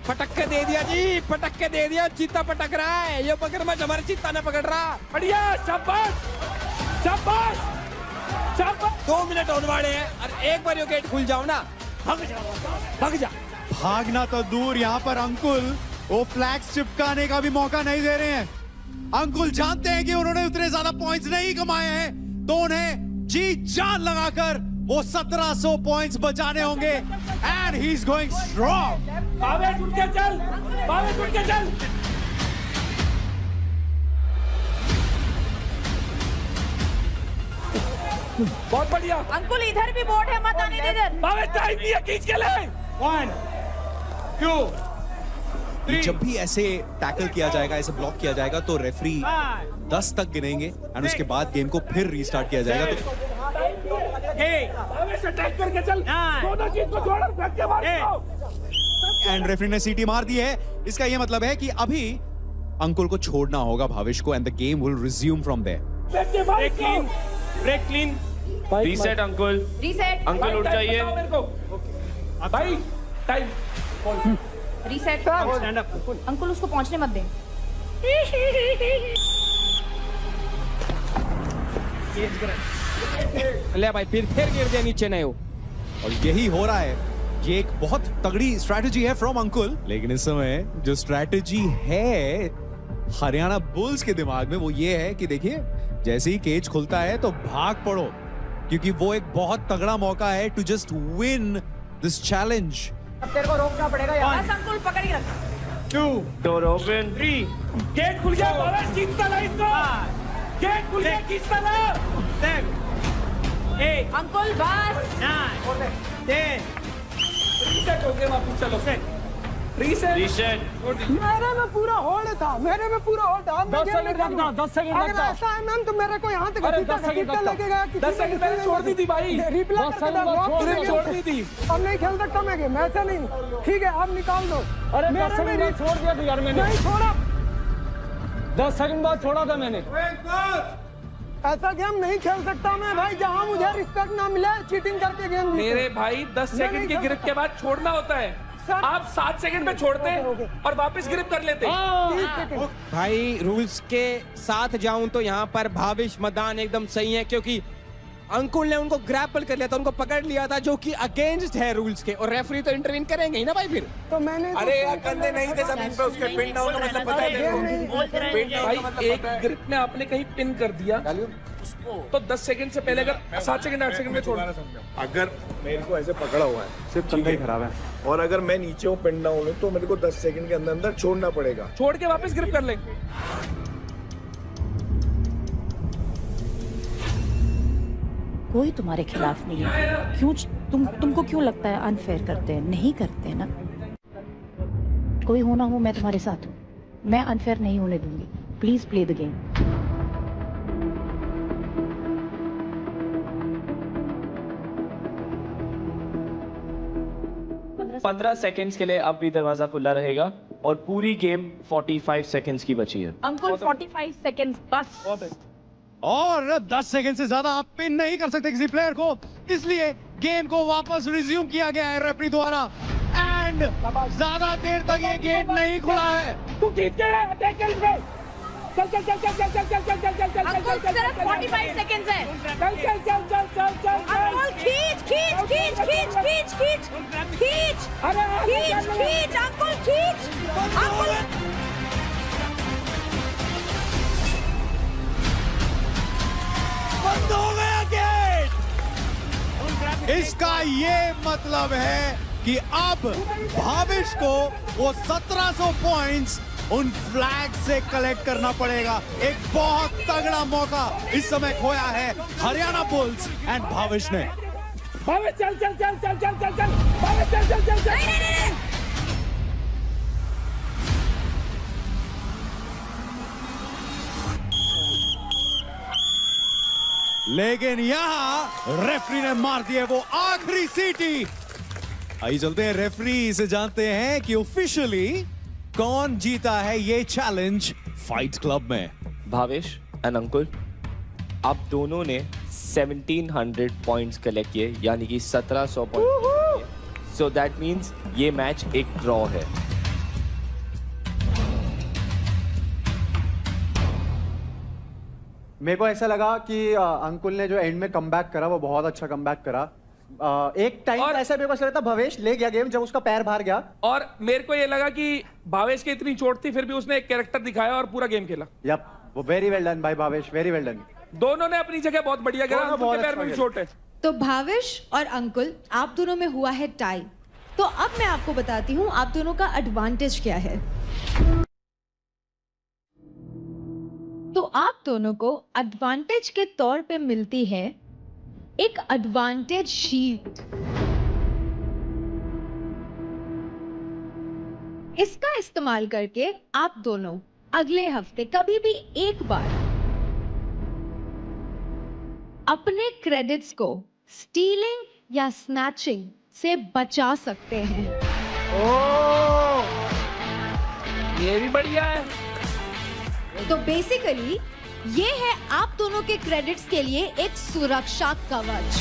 पटक के दे दिया जी, पटक के दे दिया। चीता पटक रहा है, ये मगरमच्छ हमारे चीता ने पकड़ रहा। बढ़िया शाबाश शाबाश शाबाश। 2 मिनट होने वाले हैं और एक बार ये गेट खुल जाओ ना, भाग जा भाग जा। भागना तो दूर, यहाँ पर अंकुल वो फ्लैग्स चिपकाने का भी मौका नहीं दे रहे हैं। अंकुल जानते हैं कि उन्होंने उतने ज्यादा पॉइंट्स नहीं कमाए हैं, तो उन्हें जी जान लगाकर वो 1700 पॉइंट्स बचाने होंगे। And he is going strong. Bhavesh उठ के चल, भावेश उठ के चल। बहुत बढ़िया अंकुल इधर भी बोर्ड है, मत आने दे इधर। भावेश टाइम भी है, खींच के ले। 1 2 जब भी ऐसे टैकल किया जाएगा, ऐसे ब्लॉक किया जाएगा, तो रेफरी 10 तक गिनेंगे एंड उसके बाद गेम को फिर रीस्टार्ट किया जाएगा। तो भावेश अटैक करके चल, दोनों चीज को जोड़ फेंक के मार दो। एंड रेफरी ने सीटी मार दी है। इसका ये मतलब है कि अभी अंकुल को छोड़ना होगा भावेश को, and the game will resume from there. Break clean. Reset Ankul, reset Ankul उठ जाइए। भाई time reset. Stand up. Ankul उसको पहुंचने मत दे। ले भाई फिर गिर दिया नीचे नहीं हो। और यही हो रहा है। ये एक बहुत तगड़ी स्ट्रैटेजी है फ्रॉम अंकुल, लेकिन इस समय जो स्ट्रैटेजी है हरियाणा बुल्स के दिमाग में वो ये है कि देखिए जैसे ही केज खुलता है तो भाग पड़ो, क्योंकि वो एक बहुत तगड़ा मौका है to just win this challenge. अब तेरे को रोकना पड़ेगा यार। बस अंकुल पकड़ के रख। 2 डोर ओपन। 3 गेट खुल गया, भावेश खींचता ला इसको। गेट खुल गया, खींचता ला। 7 8 अंकुल बस। 9 10 रीसेट हो गया, वापस चलो। Reset reset. मेरे में पूरा होल्ड था, मेरे में पूरा होल्ड था। 10 सेकंड रखना, 10 सेकंड अगर रखना। ऐसा है मैम तो मेरे को यहाँ तक अरे घसीटा 10 सेकंड घसीटा लेके गया। 10 सेकंड पहले छोड़ दी थी भाई। रिप्लाई 10 सेकंड बाद छोड़ दी थी। अब नहीं खेल सकता मैं गेम, ऐसा नहीं। ठीक है अब निकाल दो। अरे 10 मेरे सेकंड में बाद छोड़ दिया था यार मैंने। नहीं छोड़ा, 10 सेकंड बाद छोड़ा था मैंने। ऐसा गेम नहीं खेल सकता मैं भाई, जहाँ मुझे रिस्पेक्ट ना मिले चीटिंग करके गेम मेरे भाई 10 सेकंड की ग्रिप के बाद छोड़ना होता है। आप 7 सेकंड में छोड़ते और वापस ग्रिप कर लेते। भाई रूल्स के साथ जाऊं तो यहाँ पर भावेश मैदान एकदम सही है, क्योंकि अंकुल ने उनको ग्रैपल कर लिया था, उनको पकड़ लिया था, जो कि अगेंस्ट है रूल्स के, और रेफरी तो इंटरवीन करेंगे ही ना भाई फिर। तो मैंने अरे यार कंधे नहीं थे जमीन पे उसके, पिन डाउन का मतलब पता है भाई एक ग्रिप में आपने कहीं पिन कर दिया तो 10 सेकंड से पहले अगर 7 सेकंड 8 सेकंड में छोड़ना। अगर मेरे को ऐसे पकड़ा हुआ है, सिर्फ कंधा ही खराब है, और अगर मैं नीचे हूँ पिन डाउन हूँ, तो मेरे को 10 सेकंड के अंदर अंदर छोड़ना पड़ेगा। छोड़ के वापस ग्रिप कर ले। कोई तुम्हारे खिलाफ नहीं है। क्यों तुमको क्यों लगता है अनफेयर करते हैं? नहीं करते हैं ना। कोई होना हो मैं तुम्हारे साथ हूँ, मैं अनफेयर नहीं होने दूंगी। Please play the game. 15 seconds के लिए अब भी दरवाजा खुला रहेगा और पूरी गेम 45 सेकंड्स की बची है। अंकुल 45 सेकंड्स बस। और 10 सेकंड से ज्यादा आप पिन नहीं कर सकते किसी प्लेयर को, इसलिए गेम को वापस रिज्यूम किया गया है रेफरी द्वारा। एंड ज्यादा देर तक ये गेट नहीं खुला है। तू जीत गया है, अटैक कर इसमें। चल चल चल चल चल चल चल चल चल चल अंकुल सिर्फ 45 सेकंड्स है। चल चल चल चल चल चल अंकुल खींच खींच खींच खींच खींच खींच खींच खींच खींच खींच अंकुल खींच अंकुल बंद हो गया गेट। इसका ये मतलब है कि अब भाविश को वो 1700 पॉइंट्स उन फ्लैग से कलेक्ट करना पड़ेगा। एक बहुत तगड़ा मौका इस समय खोया है हरियाणा बुल्स एंड भाविश ने। भाविश चल चल चल चल चल चल चल भाविश चल चल चल चल। लेकिन यहां रेफरी ने मार दिया वो आखिरी सीटी। आइए चलते हैं रेफरी से जानते हैं कि ऑफिशियली कौन जीता है ये चैलेंज फाइट क्लब में। भावेश एंड अंकुल, आप दोनों ने 1700 पॉइंट्स कलेक्ट किए, यानी कि 1700 पॉइंट्स। सो दैट मींस ये मैच एक ड्रॉ है। मेरे को ऐसा लगा कि अंकुल ने जो एंड में कमबैक करा वो बहुत अच्छा कमबैक करा। एक टाइम ऐसा मेरे को ऐसा लगता भवेश ले गया गेम जब उसका पैर बाहर गया। और मेरे को ये लगा कि भावेश की इतनी चोट थी फिर भी उसने एक कैरेक्टर दिखाया और पूरा गेम खेला। यप, वो वेरी वेल डन भाई भावेश, वेरी वेल डन। दोनों ने अपनी जगह बहुत बढ़िया करा। अंकुल के पैर में भी चोट है। तो भाविश और अंकुल आप दोनों में हुआ है टाई। तो अब मैं आपको बताती हूँ आप दोनों का एडवांटेज क्या है। तो आप दोनों को एडवांटेज के तौर पे मिलती है एक एडवांटेज शीट। इसका इस्तेमाल करके आप दोनों अगले हफ्ते कभी भी एक बार अपने क्रेडिट्स को स्टीलिंग या स्नैचिंग से बचा सकते हैं। ये भी बढ़िया है। तो बेसिकली ये है आप दोनों के क्रेडिट्स के लिए एक सुरक्षा कवच।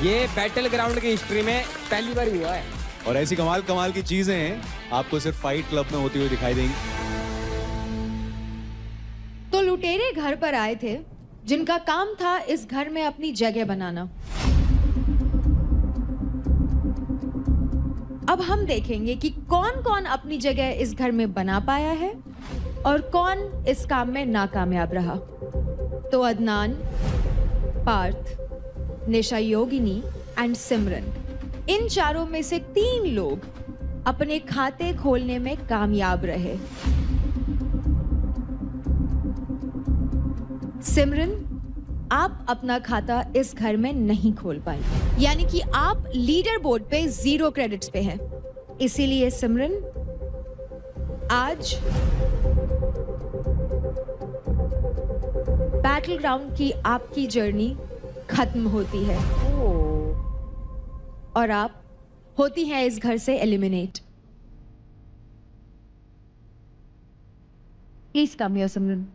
ये बैटल ग्राउंड की हिस्ट्री में पहली बार हुआ है। और ऐसी कमाल कमाल की चीजें आपको सिर्फ फाइट क्लब में होती हुई दिखाई देंगी। तो लुटेरे घर पर आए थे जिनका काम था इस घर में अपनी जगह बनाना। अब हम देखेंगे कि कौन कौन अपनी जगह इस घर में बना पाया है और कौन इस काम में नाकामयाब रहा। तो अदनान, पार्थ, निशा योगिनी एंड सिमरन, इन चारों में से 3 लोग अपने खाते खोलने में कामयाब रहे। सिमरन, आप अपना खाता इस घर में नहीं खोल पाई, यानी कि आप लीडर बोर्ड पे 0 क्रेडिट्स पे हैं। इसीलिए सिमरन, आज बैटल ग्राउंड की आपकी जर्नी खत्म होती है और आप होती हैं इस घर से एलिमिनेट। प्लीज कम हियर सिमरन।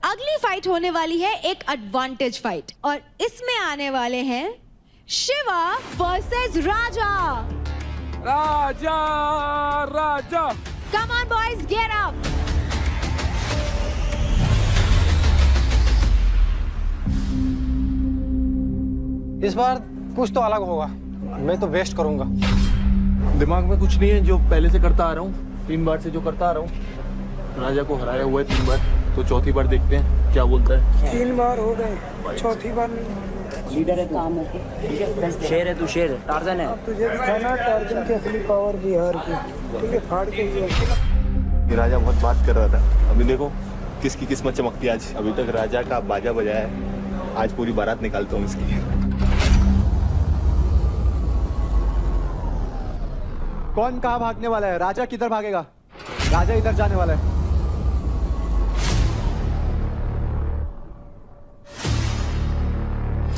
अगली फाइट होने वाली है एक एडवांटेज फाइट और इसमें आने वाले हैं Shiva versus Raja. Raja Raja, come on boys, get up. इस बार कुछ तो अलग होगा, मैं तो वेस्ट करूंगा। दिमाग में कुछ नहीं है, जो पहले से करता आ रहा हूँ, 3 बार से जो करता आ रहा हूँ। राजा को हराया हुआ है 3 बार, तो चौथी बार देखते हैं क्या बोलता है। 3 बार हो गए, चौथी बार नहीं। लीडर है तो काम है, शेर है तू शेर, टार्जन है। अब तुझे दिखाना टार्जन की असली पावर बिहार की, ठीक है, फाड़ के ये राजा बहुत बात कर रहा था, अभी देखो किसकी किस्मत चमकती है आज। अभी तक राजा का बाजा बजाया है, आज पूरी बारात निकालता हूँ इसकी। कौन कहाँ भागने वाला है? राजा किधर भागेगा? राजा इधर जाने वाला है।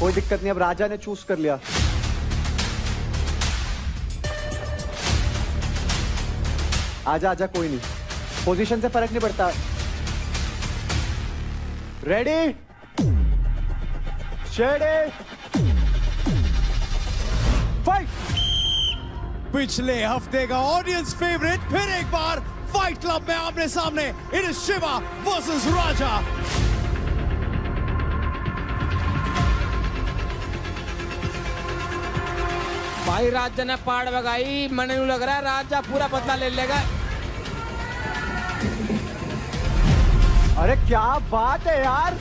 कोई दिक्कत नहीं, अब राजा ने चूज कर लिया। आजा आजा, कोई नहीं, पोजीशन से फर्क नहीं पड़ता। Ready, shady, fight. पिछले हफ्ते का ऑडियंस फेवरेट फिर एक बार फाइट क्लब में आमने सामने। इट इज शिवा वर्सेस राजा। भाई राजा ने पाड़ बगाई, मने यूं लग रहा है राजा पूरा बदला ले लेगा। अरे क्या बात है यार।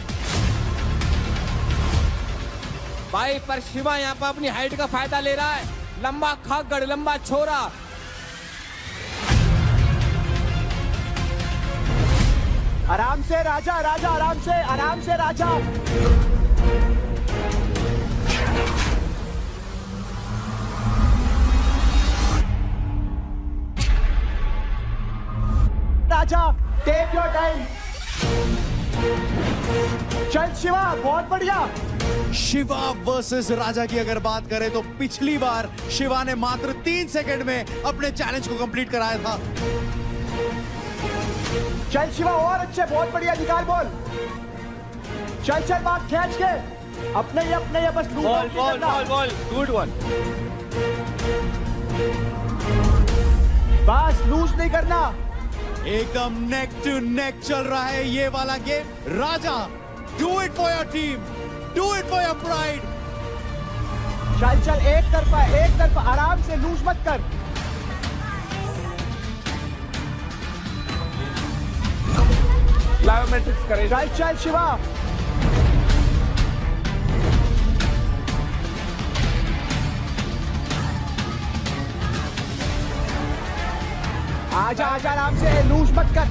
भाई पर शिवा यहाँ पर अपनी हाइट का फायदा ले रहा है। लंबा खागड़, लंबा छोरा। आराम से राजा, राजा आराम से राजा। राजा टेक योर टाइम। चल शिवा, बहुत बढ़िया। शिवा वर्सेस राजा की अगर बात करें तो पिछली बार शिवा ने मात्र 3 सेकंड में अपने चैलेंज को कंप्लीट कराया था। चल शिवा और अच्छे, बहुत बढ़िया, निकाल बॉल। चल बात खींच के अपने ही बस बॉल गुड वन। बस लूज नहीं करना। एकदम नेक टू नेक चल रहा है ये वाला game. Raja, do it for your team, do it for your pride. चल एक तरफा, आराम से, लूज मत कर। प्लायोमेट्रिक्स करे। चल शिवा। आजा आराम से, लूज मत कर।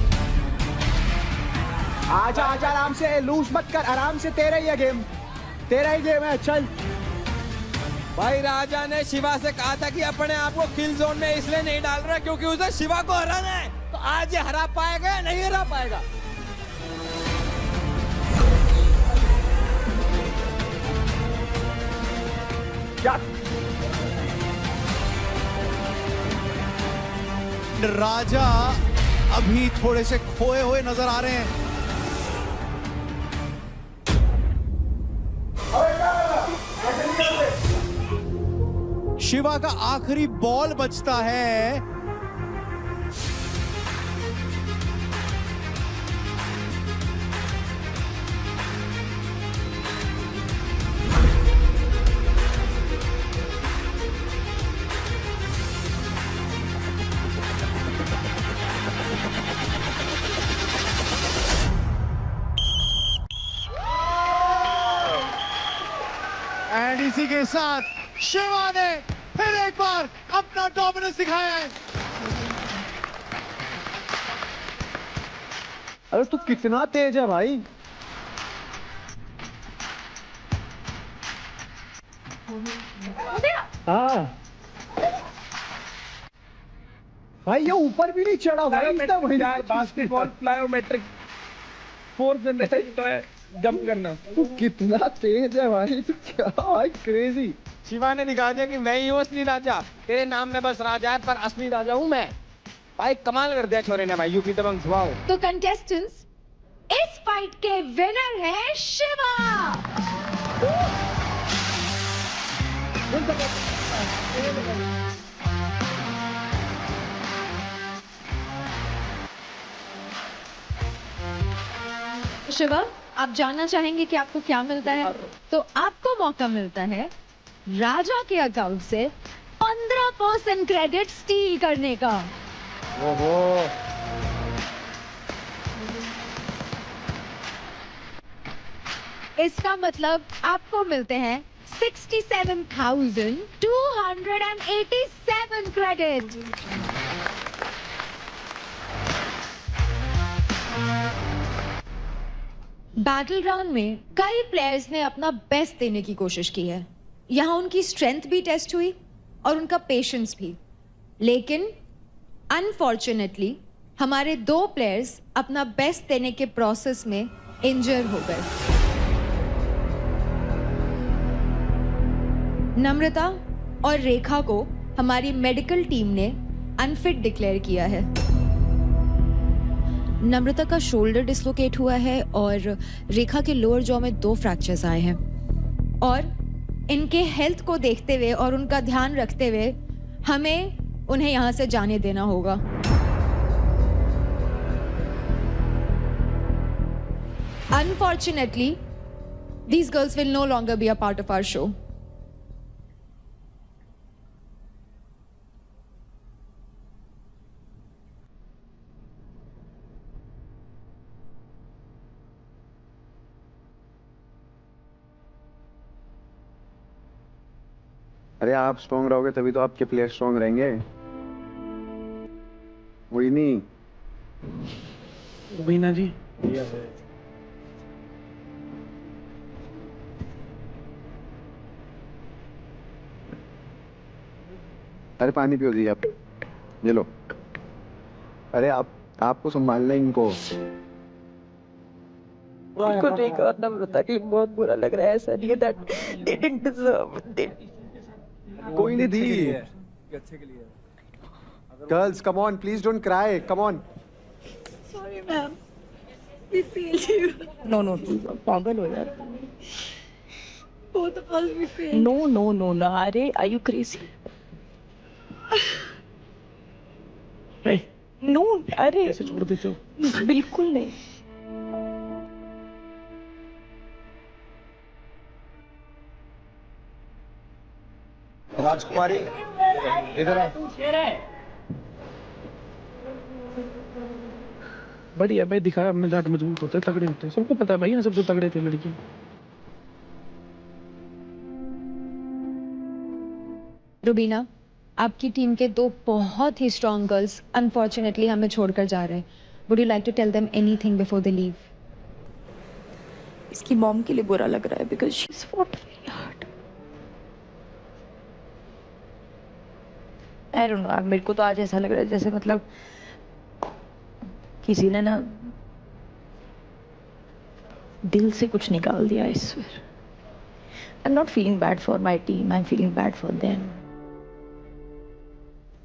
आजा आराम से, लूज मत कर, आराम से। तेरा ही गेम है। चल भाई राजा ने शिवा से कहा था कि अपने आप को किल जोन में इसलिए नहीं डाल रहा क्योंकि उसे शिवा को हराना है। तो आज ये हरा पाएगा या नहीं हरा पाएगा? क्या राजा अभी थोड़े से खोए हुए नजर आ रहे हैं। शिवा का आखिरी बॉल बचता है। एंड इसी के साथ शिवा ने फिर एक बार अपना डोमिनेंस दिखाया है। अरे तू कितना तेज है भाई। हाँ भाई, ये ऊपर भी नहीं चढ़ा भाई। बास्केटबॉल प्लायोमेट्रिक फोर्स जनरेशन है, जंप करना। तू कितना तेज है भाई, तू क्या भाई, क्रेजी। शिवा ने दिखा दिया कि मैं ही हूँ असली राजा। तेरे नाम में बस राजा है पर असली राजा हूँ मैं। भाई कमाल कर दिया छोरे ने भाई, यूपी दबंग। वाओ। तो कंटेस्टेंट्स, इस फाइट के विनर है शिवा। शिवा, आप जानना चाहेंगे कि आपको क्या मिलता है? तो आपको मौका मिलता है राजा के अकाउंट से 15% क्रेडिट स्टील करने का। ओहो। इसका मतलब आपको मिलते हैं 67,287 क्रेडिट। बैटल ग्राउंड में कई प्लेयर्स ने अपना बेस्ट देने की कोशिश की है। यहाँ उनकी स्ट्रेंथ भी टेस्ट हुई और उनका पेशेंस भी, लेकिन अनफॉर्चुनेटली हमारे 2 प्लेयर्स अपना बेस्ट देने के प्रोसेस में इंजर हो गए। नम्रता और रेखा को हमारी मेडिकल टीम ने अनफिट डिक्लेयर किया है। नम्रता का शोल्डर डिसलोकेट हुआ है और रेखा के लोअर जॉ में 2 फ्रैक्चर्स आए हैं। और इनके हेल्थ को देखते हुए और उनका ध्यान रखते हुए हमें उन्हें यहाँ से जाने देना होगा। Unfortunately, these girls will no longer be a part of our show. अरे आप स्ट्रॉन्ग रहोगे तभी तो आपके प्लेयर स्ट्रॉन्ग रहेंगे। वही नहीं मीना जी अरे पानी पियो जी आप, ये लो। अरे आपको संभालना है इनको। उनको नहीं करना पड़ता कि बहुत बुरा लग रहा है, ऐसा नहीं that they didn't deserve it. कोई नहीं दी। Girls come on, please don't cry, come on. Sorry ma'am, we failed you. No पागल हो यार। both of us we failed. No अरे are you crazy? नो अरे ऐसे छोड़ देते हो? बिल्कुल नहीं। राजकुमारी इधर आ। बढ़िया भाई, दिखाया हमने जाट मजबूत होते तगड़े होते, सबको पता है भाई यहाँ सबसे तगड़े थे लड़की। रुबीना, आपकी टीम के 2 बहुत ही स्ट्रॉन्ग गर्ल्स अनफॉर्चुनेटली हमें छोड़कर जा रहे हैं। Would you like to tell them anything before they leave? इसकी मॉम के लिए बुरा लग रहा है because she is fought very hard. I don't know, मेरे को तो आज ऐसा लग रहा है जैसे मतलब किसी ने ना दिल से कुछ निकाल दिया। I swear I am not feeling bad for my team, I am feeling bad for them.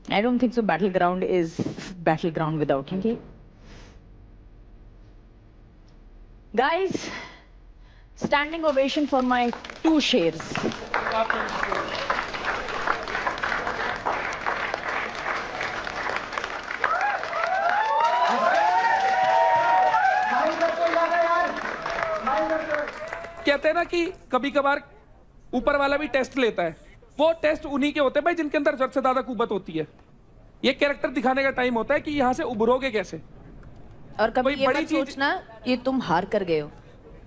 I don't think so. Battleground is battleground without him. Okay. Guys, standing ovation for my 2 shares. कहते हैं ना कि कभी कभार ऊपर वाला भी टेस्ट लेता है। वो टेस्ट उन्हीं के होते हैं भाई जिनके अंदर सबसे ज्यादा कुव्वत होती है। ये कैरेक्टर दिखाने का टाइम होता है कि यहाँ से उभरोगे कैसे। और कभी ये मत सोचना ये तुम हार कर गए हो,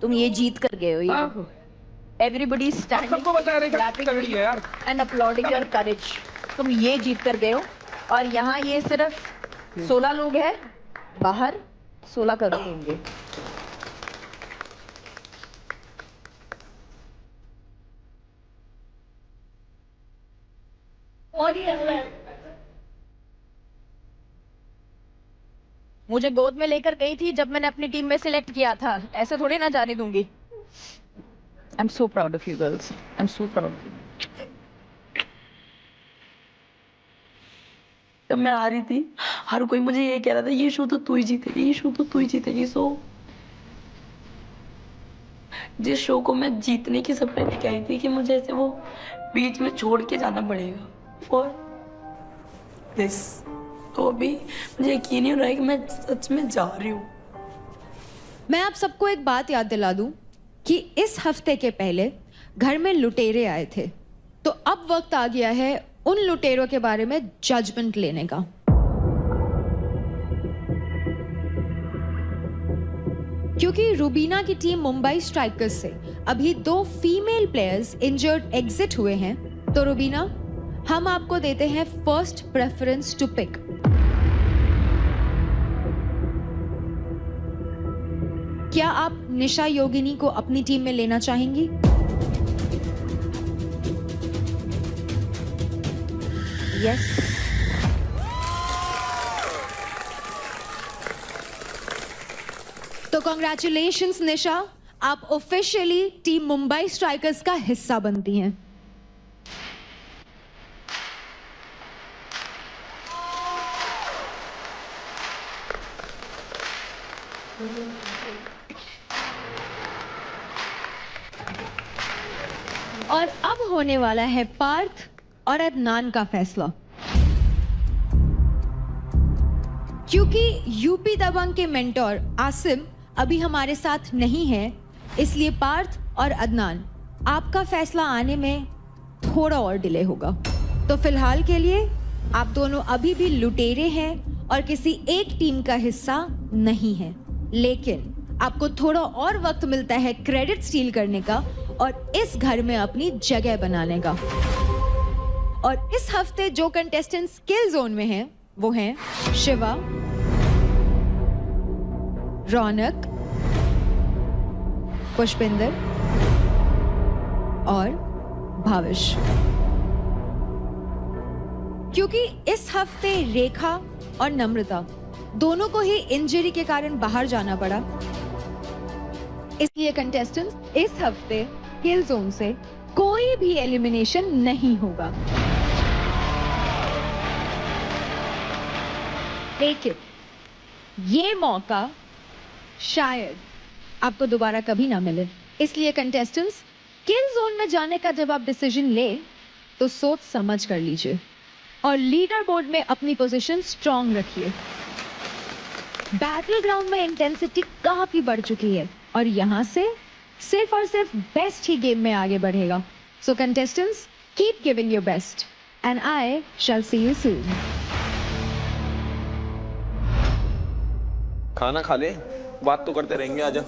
तुम ये जीत कर गए हो। ये एवरीबॉडी स्टैंडिंग, सबको बता रहे हैं यार एंड अपलॉडिंग योर करेज। तुम ये जीत कर गए हो और यहाँ ये सिर्फ 16 लोग हैं, बाहर 16 करोड़ होंगे। मुझे गोद में लेकर गई थी जब मैंने अपनी टीम में सिलेक्ट किया था, ऐसे थोड़ी ना जाने दूंगी। I am so proud of you girls, I am so proud of you. जब मैं आ रही थी हर कोई मुझे ये कह रहा था ये शो तो तू ही जीतेगी, ये शो तो तू ही जीतेगी। सो जिस शो को मैं जीतने की सपने दिखाई थी कि मुझे ऐसे वो बीच में छोड़ के जाना पड़ेगा फॉर दिस, तो अभी मुझे यकीन नहीं हो रहा है कि मैं सच में जा रही हूँ। मैं आप सबको एक बात याद दिला दूं कि इस हफ्ते के पहले घर में लुटेरे आए थे, तो अब वक्त आ गया है उन लुटेरों के बारे में जजमेंट लेने का। क्योंकि रुबीना की टीम मुंबई स्ट्राइकर्स से अभी 2 फीमेल प्लेयर्स इंजर्ड एग्जिट हुए हैं, तो रुबीना हम आपको देते हैं फर्स्ट प्रेफरेंस टू पिक। क्या आप निशा योगिनी को अपनी टीम में लेना चाहेंगी? यस। तो कॉन्ग्रेचुलेशंस निशा, आप ऑफिशियली टीम मुंबई स्ट्राइकर्स का हिस्सा बनती हैं। और अब होने वाला है पार्थ और अदनान का फैसला। क्योंकि यूपी दबंग के मेंटोर आसिम अभी हमारे साथ नहीं है, इसलिए पार्थ और अदनान आपका फैसला आने में थोड़ा और डिले होगा। तो फिलहाल के लिए आप दोनों अभी भी लुटेरे हैं और किसी एक टीम का हिस्सा नहीं है, लेकिन आपको थोड़ा और वक्त मिलता है क्रेडिट स्टील करने का और इस घर में अपनी जगह बनाने का। और इस हफ्ते जो कंटेस्टेंट्स किल जोन में हैं वो हैं शिवा, रौनक, पुष्पिंदर और भाविश। क्योंकि इस हफ्ते रेखा और नम्रता दोनों को ही इंजरी के कारण बाहर जाना पड़ा, इसलिए कंटेस्टेंट्स इस हफ्ते किल जोन से कोई भी एलिमिनेशन नहीं होगा। लेकिन ये मौका शायद आपको दोबारा कभी ना मिले, इसलिए कंटेस्टेंट्स किल जोन में जाने का जब आप डिसीजन ले तो सोच समझ कर लीजिए और लीडर बोर्ड में अपनी पोजीशन स्ट्रांग रखिए। बैटल ग्राउंड में इंटेंसिटी काफी बढ़ चुकी है और यहाँ से सिर्फ और सिर्फ बेस्ट ही गेम में आगे बढ़ेगा। So contestants keep giving your best and I shall see you soon. खाना खा ले, बात तो करते रहेंगे। आजा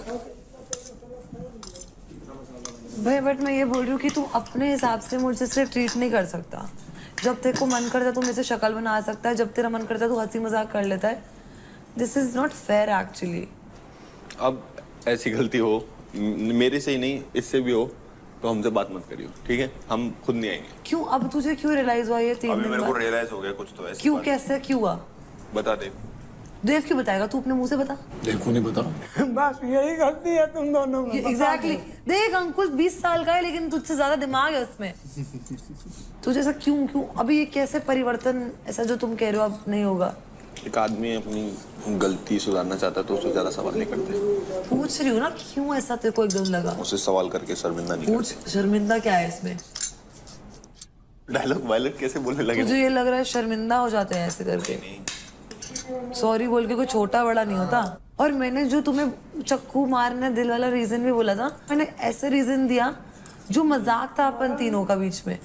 भाई, बट मैं ये बोल रही हूँ कि तू अपने हिसाब से मुझे सिर्फ ट्रीट नहीं कर सकता। जब तेरे को मन करता है तू मेरे से शक्ल बना सकता है, जब तेरा मन करता है तू हंसी मजाक कर लेता है। This is not fair actually. अब ऐसी गलती हो मेरे से ही नहीं, इससे भी हो तो हमसे बात मत करियो, ठीक है? हम खुद नहीं आएंगे। क्यों? अब तुझे क्यों रियलाइज हुआ ये 3 दिन मेरे को बाद? रियलाइज हो गया कुछ तो ऐसे। क्यों? कैसे? क्यों हुआ? बता दे। देव क्यों बताएगा? तू अपने मुंह से बता। देव को नहीं बता। बस यही गलती है तुम दोनों में। एग्जैक्टली। देख अंकुश 20 साल का है लेकिन तुझसे ज्यादा दिमाग है उसमें। तुझे ऐसा क्यों? अभी ये कैसे परिवर्तन, ऐसा जो तुम कह रहे हो अब नहीं होगा? एक आदमी अपनी गलती सुधारना चाहता है तो उससे ज्यादा सवाल नहीं करते। पूछ रही हूँ ना क्यों ऐसा तेरे को एकदम लगा? उससे सवाल करके शर्मिंदा नहीं पूछ, शर्मिंदा क्या है इसमें? डायलॉग वायलॉग कैसे बोलने लगे? तुझे ये लग रहा है शर्मिंदा हो जाते हैं ऐसे करके? सॉरी बोल के कोई छोटा बड़ा नहीं होता। और मैंने जो तुम्हें चक्कू मारने दिल वाला रीजन भी बोला था, मैंने ऐसे रीजन दिया जो मजाक था अपन तीनों का बीच में।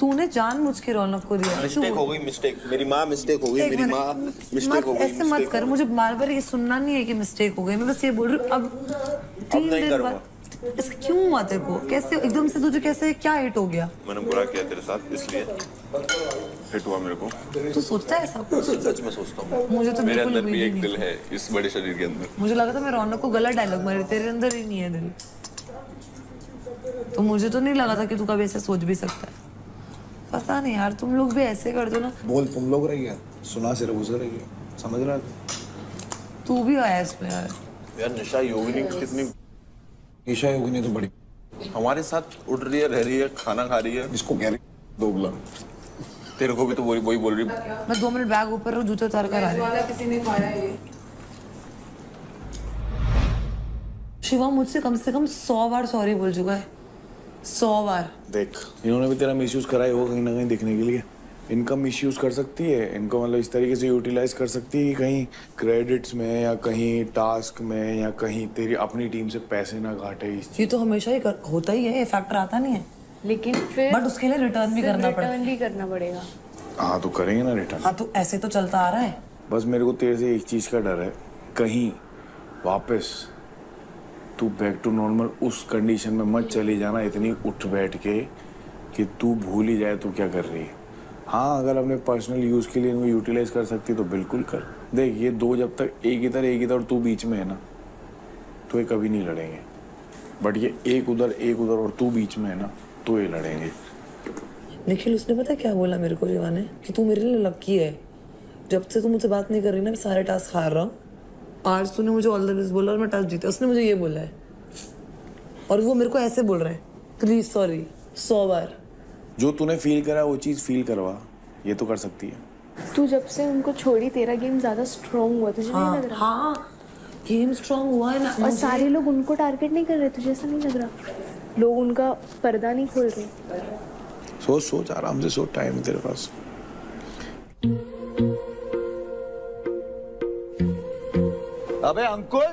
तूने जानबूझ के रौनक को दिया। मिस्टेक हो गई, मिस्टेक। मेरी माँ मिस्टेक हो गई, मेरी माँ मिस्टेक हो गई। ऐसे मत कर, मुझे बार बार ये सुनना नहीं है कि मिस्टेक हो गई। मैं बस ये बोल रही हूँ अब 3 दिन बाद ऐसा क्यों हुआ तेरे को? कैसे एकदम से तुझे कैसे क्या हिट हो गया? मैंने बुरा किया तेरे साथ इसलिए हिट हुआ मेरे को। तू सोचता है ऐसा? सच में सोचता हूँ। मुझे तो मेरे बिल्कुल अंदर भी उम्मीद एक ही दिल है इस बड़े शरीर के अंदर। मुझे लगा था मैं रौनक को गलत डायलॉग मारी, तेरे अंदर ही नहीं है दिल। तो मुझे तो नहीं लगा था कि तू कभी ऐसे सोच भी सकता है। पता नहीं यार, तुम लोग भी ऐसे कर दो ना। बोल तुम लोग रही है, सुना सिर्फ उसे रही है, समझ रहा है? तू भी आया इसमें यार। यार निशा योगिनी कितनी, ईशा योगिनी तो बड़ी हमारे साथ उड़ रही है, रह रही है, खाना खा रही है। इसको कह रही दोगला। तेरे को भी तो वही बोल रही है। मैं 2 मिनट बैग ऊपर रखूं, जूते उतार कर आ रही। किसी ने खाया ये। शिवा मुझसे कम से कम 100 बार सॉरी बोल चुका है। 100 बार। देख, इन्होंने भी तेरा मिसयूज कराया होगा कहीं ना कहीं दिखने के लिए। इनका मिसयूज कर सकती है, इनको मतलब इस तरीके से यूटिलाइज कर सकती है कि कहीं क्रेडिट्स में या कहीं टास्क में या कहीं तेरी अपनी टीम से पैसे ना घाटे। ये तो हमेशा ही होता ही है, ये फैक्टर आता नहीं है। लेकिन फिर बट उसके लिए रिटर्न भी करना पड़ेगा। रिटर्न भी करना पड़ेगा। हाँ तो करेंगे ना रिटर्न। हाँ तो ऐसे तो चलता आ रहा है। बस मेरे को तेरे से एक चीज का डर है, कहीं वापस तू बैक टू नॉर्मल उस कंडीशन में मत चली जाना इतनी उठ बैठ के कि तू भूल ही जाए तू क्या कर रही है। हाँ अगर अपने पर्सनल यूज के लिए इनको यूटिलाइज कर सकती तो बिल्कुल कर। देख ये 2 जब तक एक इधर और तू बीच में है ना तो ये कभी नहीं लड़ेंगे। बट ये एक उधर और तू बीच में है ना तो ये लड़ेंगे। निखिल उसने पता क्या बोला मेरे को जीवा ने कि तू मेरे लिए लकी है। जब से तू मुझसे बात नहीं कर रही ना, मैं सारे टास्क हार रहा हूँ। आज तूने मुझे ऑल द बेस्ट बोला और मैं टास्क जीता। उसने मुझे ये बोला है और वो मेरे को ऐसे बोल रहा है प्लीज सॉरी 100 बार। जो तूने फील करा वो चीज फील करवा, ये तो कर सकती है। तू जब से उनको छोड़ी तेरा गेम ज्यादा स्ट्रांग हुआ, तुझे नहीं लग रहा? हाँ गेम स्ट्रांग हुआ है ना। और सारे लोग उनको टारगेट नहीं कर रहे, तुझे ऐसा नहीं लग रहा? लोग उनका पर्दा नहीं खोल रहे। सोच आराम से सोच, टाइम है तेरे पास। अबे अंकुल,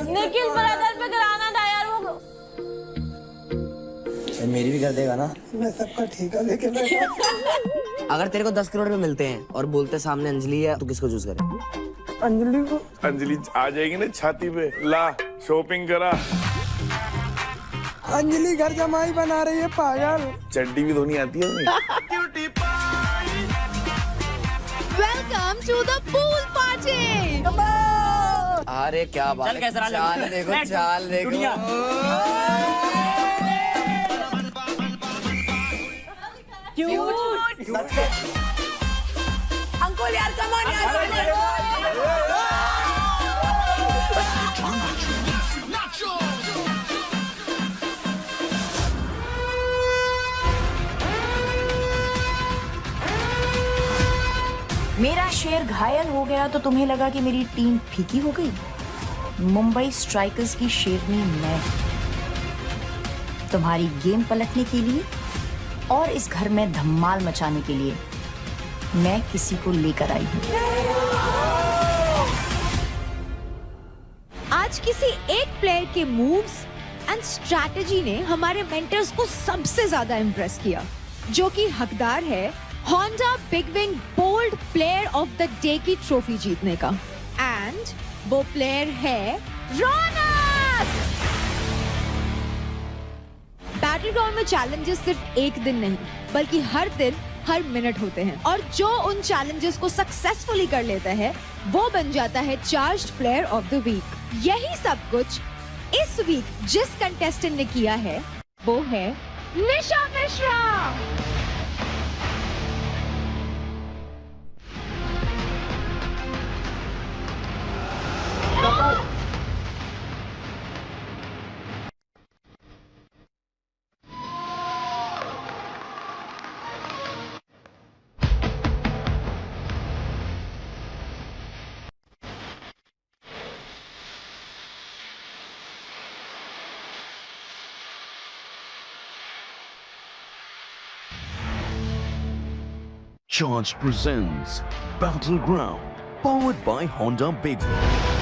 निखिल ब्रदर पे कराना था यार वो। मेरी भी कर देगा ना? मैं सबका ठेका लेके बैठा। अगर तेरे को 10 करोड़ में मिलते हैं और बोलते सामने अंजलि है तो किसको चूज करें? अंजलि को। अंजलि आ जाएगी ना छाती पे, ला शॉपिंग करा। अंजलि घर जमाई बना रही है पागल। चड्डी भी धोनी आती है। Welcome to the pool party. अरे क्या बात चल है, कैसा रहा चाल लेकिन? देखो, बैठ, चाल देखो। दुनिया। क्यूट। अंकुल यार कम ऑन यार। मेरा शेर घायल हो गया तो तुम्हें लगा कि मेरी टीम फीकी हो गई? मुंबई स्ट्राइकर्स की शेरनी मैं तुम्हारी गेम पलटने के लिए और इस घर में धमाल मचाने के लिए मैं किसी को लेकर आई हूं। आज किसी एक प्लेयर के मूव्स एंड स्ट्रैटेजी ने हमारे मेंटर्स को सबसे ज्यादा इंप्रेस किया, जो कि हकदार है Honda Big Wing bold player of the day की ट्रॉफी जीतने का। एंड वो प्लेयर है रौनक। बैटल ग्राउंड में चैलेंजेस सिर्फ एक दिन नहीं बल्कि हर दिन हर मिनट होते हैं, और जो उन चैलेंजेस को सक्सेसफुली कर लेता है वो बन जाता है charged player of the week. यही सब कुछ इस वीक जिस कंटेस्टेंट ने किया है वो है निशा Mishra. Charged presents Battleground, powered by Honda Big Wing.